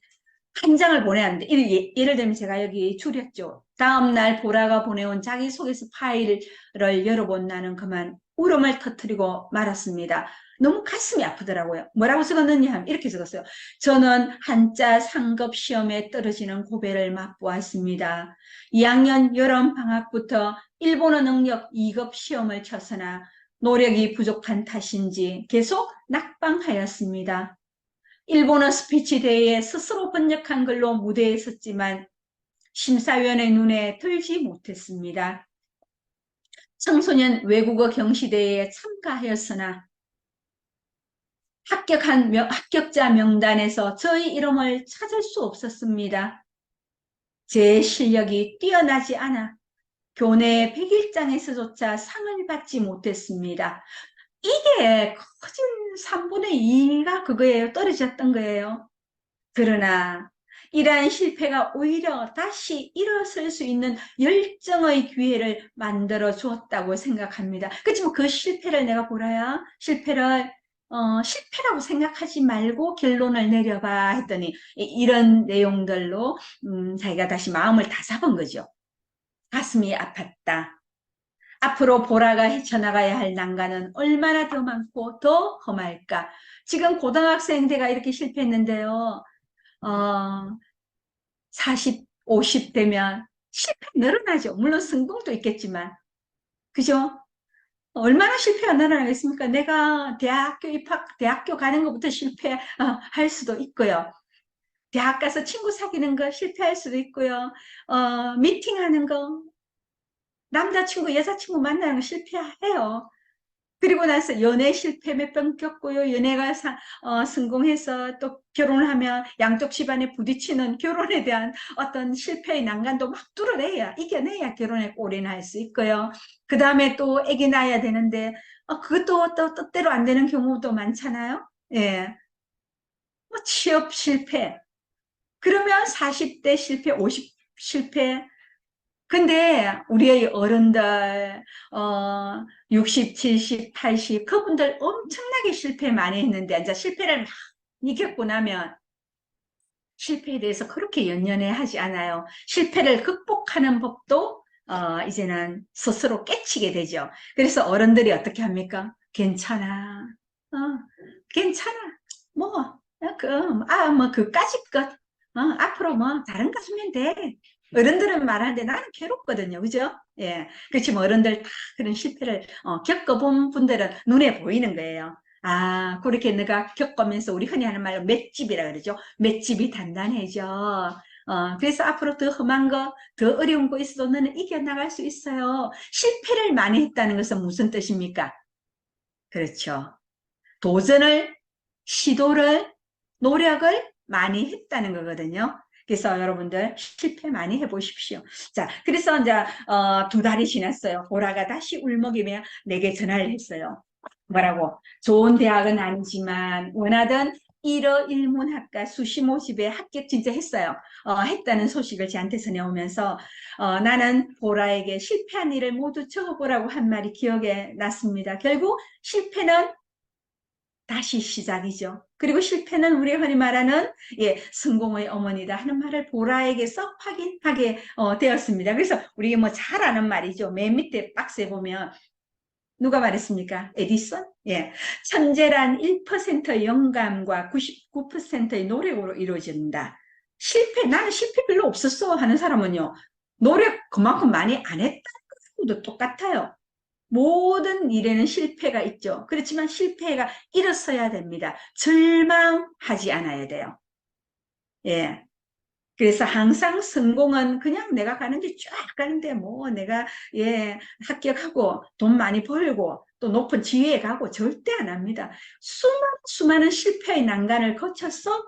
한 장을 보내왔는데 예를 들면 제가 여기 줄였죠. 다음날 보라가 보내온 자기소개서 파일을 열어본 나는 그만 울음을 터뜨리고 말았습니다. 너무 가슴이 아프더라고요. 뭐라고 적었느냐 하면 이렇게 적었어요. 저는 한자 상급 시험에 떨어지는 고배를 맛보았습니다. 2학년 여름방학부터 일본어 능력 2급 시험을 쳐서나 노력이 부족한 탓인지 계속 낙방하였습니다. 일본어 스피치 대회에 스스로 번역한 글로 무대에 섰지만 심사위원의 눈에 들지 못했습니다. 청소년 외국어 경시대회에 참가하였으나 합격자 명단에서 저희 이름을 찾을 수 없었습니다. 제 실력이 뛰어나지 않아 교내 100일장에서조차 상을 받지 못했습니다. 이게 커진 3분의 2가 그거예요. 떨어졌던 거예요. 그러나 이러한 실패가 오히려 다시 일어설 수 있는 열정의 기회를 만들어 주었다고 생각합니다. 그렇지만 그 실패를 내가 보라야 실패를 실패라고 생각하지 말고 결론을 내려봐 했더니 이런 내용들로 자기가 다시 마음을 다잡은 거죠. 가슴이 아팠다. 앞으로 보라가 헤쳐나가야 할 난관은 얼마나 더 많고 더 험할까. 지금 고등학생대가 이렇게 실패했는데요. 어, 40, 50 되면 실패 늘어나죠. 물론 성공도 있겠지만. 그죠? 얼마나 실패가 늘어나겠습니까? 내가 대학교 가는 것부터 실패할 수도 있고요. 대학 가서 친구 사귀는 거 실패할 수도 있고요. 미팅하는 거, 남자친구, 여자친구 만나는 거 실패해요. 그리고 나서 연애 실패 몇 번 겪고요. 연애가 성공해서 또 결혼을 하면 양쪽 집안에 부딪히는 결혼에 대한 어떤 실패의 난간도 막 뚫어내야, 이겨내야 결혼에 올인할 수 있고요. 그 다음에 또 아기 낳아야 되는데, 그것도 또 뜻대로 안 되는 경우도 많잖아요. 예. 뭐 취업 실패. 그러면 40대 실패, 50 실패. 근데 우리의 어른들, 60, 70, 80, 그분들 엄청나게 실패 많이 했는데, 이제 실패를 막 이겼고 나면 실패에 대해서 그렇게 연연해 하지 않아요. 실패를 극복하는 법도, 이제는 스스로 깨치게 되죠. 그래서 어른들이 어떻게 합니까? 괜찮아. 어, 괜찮아. 뭐, 뭐, 그까짓 것. 앞으로 뭐, 다른 거 하면 돼. 어른들은 말하는데 나는 괴롭거든요. 그죠? 예. 그렇지만 어른들 다 그런 실패를 겪어본 분들은 눈에 보이는 거예요. 아, 그렇게 내가 겪으면서 우리 흔히 하는 말로 맷집이라 그러죠. 맷집이 단단해져. 그래서 앞으로 더 험한 거, 더 어려운 거 있어도 너는 이겨나갈 수 있어요. 실패를 많이 했다는 것은 무슨 뜻입니까? 그렇죠. 도전을, 시도를, 노력을 많이 했다는 거거든요. 그래서 여러분들 실패 많이 해보십시오. 자, 그래서 이제 2달이 지났어요. 보라가 다시 울먹이며 내게 전화를 했어요. 뭐라고? 좋은 대학은 아니지만 원하던 일어일문학과 수시 모집에 합격 진짜 했어요. 했다는 소식을 저한테 전해오면서 나는 보라에게 실패한 일을 모두 적어보라고 한 말이 기억에 났습니다. 결국 실패는 다시 시작이죠. 그리고 실패는 우리 흔히 말하는 성공의 어머니다 하는 말을 보라에게서 확인하게 되었습니다. 그래서 우리 뭐 잘 아는 말이죠. 맨 밑에 박스에 보면 누가 말했습니까? 에디슨? 예. 천재란 1%의 영감과 99%의 노력으로 이루어진다. 나는 실패 별로 없었어 하는 사람은요. 노력 그만큼 많이 안 했다는 것도 똑같아요. 모든 일에는 실패가 있죠. 그렇지만 실패가 일어서야 됩니다. 절망하지 않아야 돼요. 예. 그래서 항상 성공은 그냥 내가 가는 데 쫙 가는데 뭐 내가 합격하고 돈 많이 벌고 또 높은 지위에 가고 절대 안 합니다. 수많은 실패의 난간을 거쳐서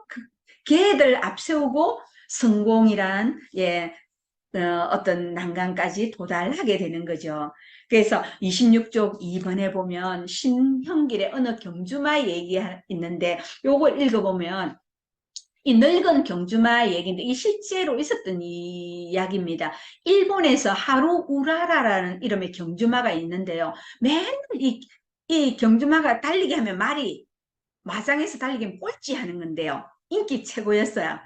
걔들 앞세우고 성공이란 어떤 난간까지 도달하게 되는 거죠. 그래서 26쪽 2번에 보면 신형길의 어느 경주마 얘기 있는데 요걸 읽어보면 이 늙은 경주마 얘기인데 이 실제로 있었던 이야기입니다. 일본에서 하루 우라라라는 이름의 경주마가 있는데요. 맨날 이 경주마가 달리기 하면 말이 마장에서 달리기면 꼴찌 하는 건데요. 인기 최고였어요.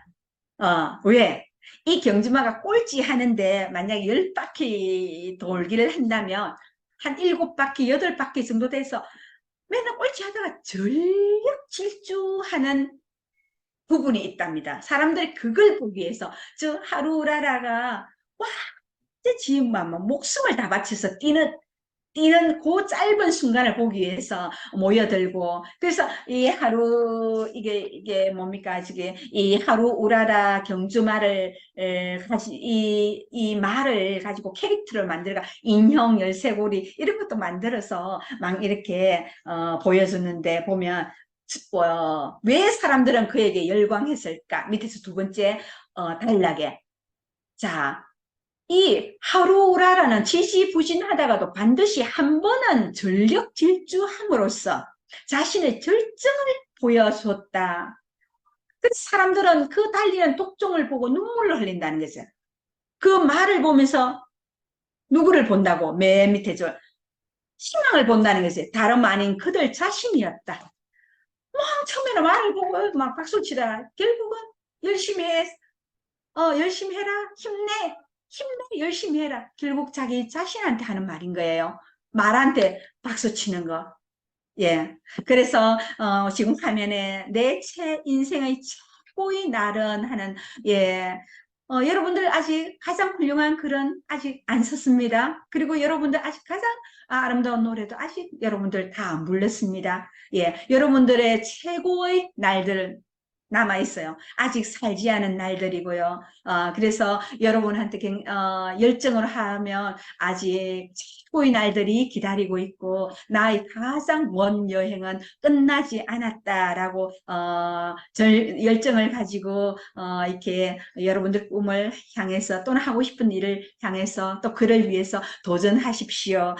왜? 이 경주마가 꼴찌 하는데 만약에 10바퀴 돌기를 한다면 한 7바퀴, 8바퀴 정도 돼서 맨날 꼴찌 하다가 전력 질주하는 부분이 있답니다. 사람들이 그걸 보기 위해서 저 하루라라가 와, 지금 막 목숨을 다 바쳐서 뛰는 그 짧은 순간을 보기 위해서 모여들고 그래서 이 하루 이게 뭡니까 지금 이 하루 우라라 경주말을 이 말을 가지고 캐릭터를 만들어 인형 열쇠고리 이런 것도 만들어서 막 이렇게 보여주는데 보면 왜 사람들은 그에게 열광했을까 밑에서 2번째 단락에 자 이 하루라라는 지지부진하다가도 반드시 한 번은 전력 질주함으로써 자신의 절정을 보여줬다. 그 사람들은 그 달리는 독종을 보고 눈물을 흘린다는 거죠. 그 말을 보면서 누구를 본다고? 맨 밑에 저 희망을 본다는 거죠. 다름 아닌 그들 자신이었다. 처음에는 말을 보고 막 박수 치다가 결국은 열심히 해. 열심히 해라. 힘내. 힘내. 열심히 해라. 결국 자기 자신한테 하는 말인 거예요. 말한테 박수 치는 거. 예. 그래서, 지금 화면에 내 인생의 최고의 날은 하는, 예. 여러분들 아직 가장 훌륭한 글은 아직 안 썼습니다. 그리고 여러분들 아직 가장 아름다운 노래도 아직 여러분들 다 안 불렀습니다. 예. 여러분들의 최고의 날들, 남아 있어요. 아직 살지 않은 날들이고요. 그래서 여러분한테 열정을 하면 아직 최고의 날들이 기다리고 있고 나의 가장 먼 여행은 끝나지 않았다라고 열정을 가지고 이렇게 여러분들 꿈을 향해서 또는 하고 싶은 일을 향해서 또 그를 위해서 도전하십시오.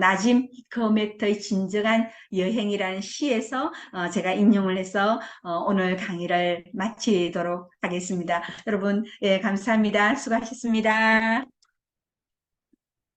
나짐 히커메트의 진정한 여행이라는 시에서 제가 인용을 해서 오늘 강의를 마치도록 하겠습니다. 여러분, 예, 감사합니다. 수고하셨습니다.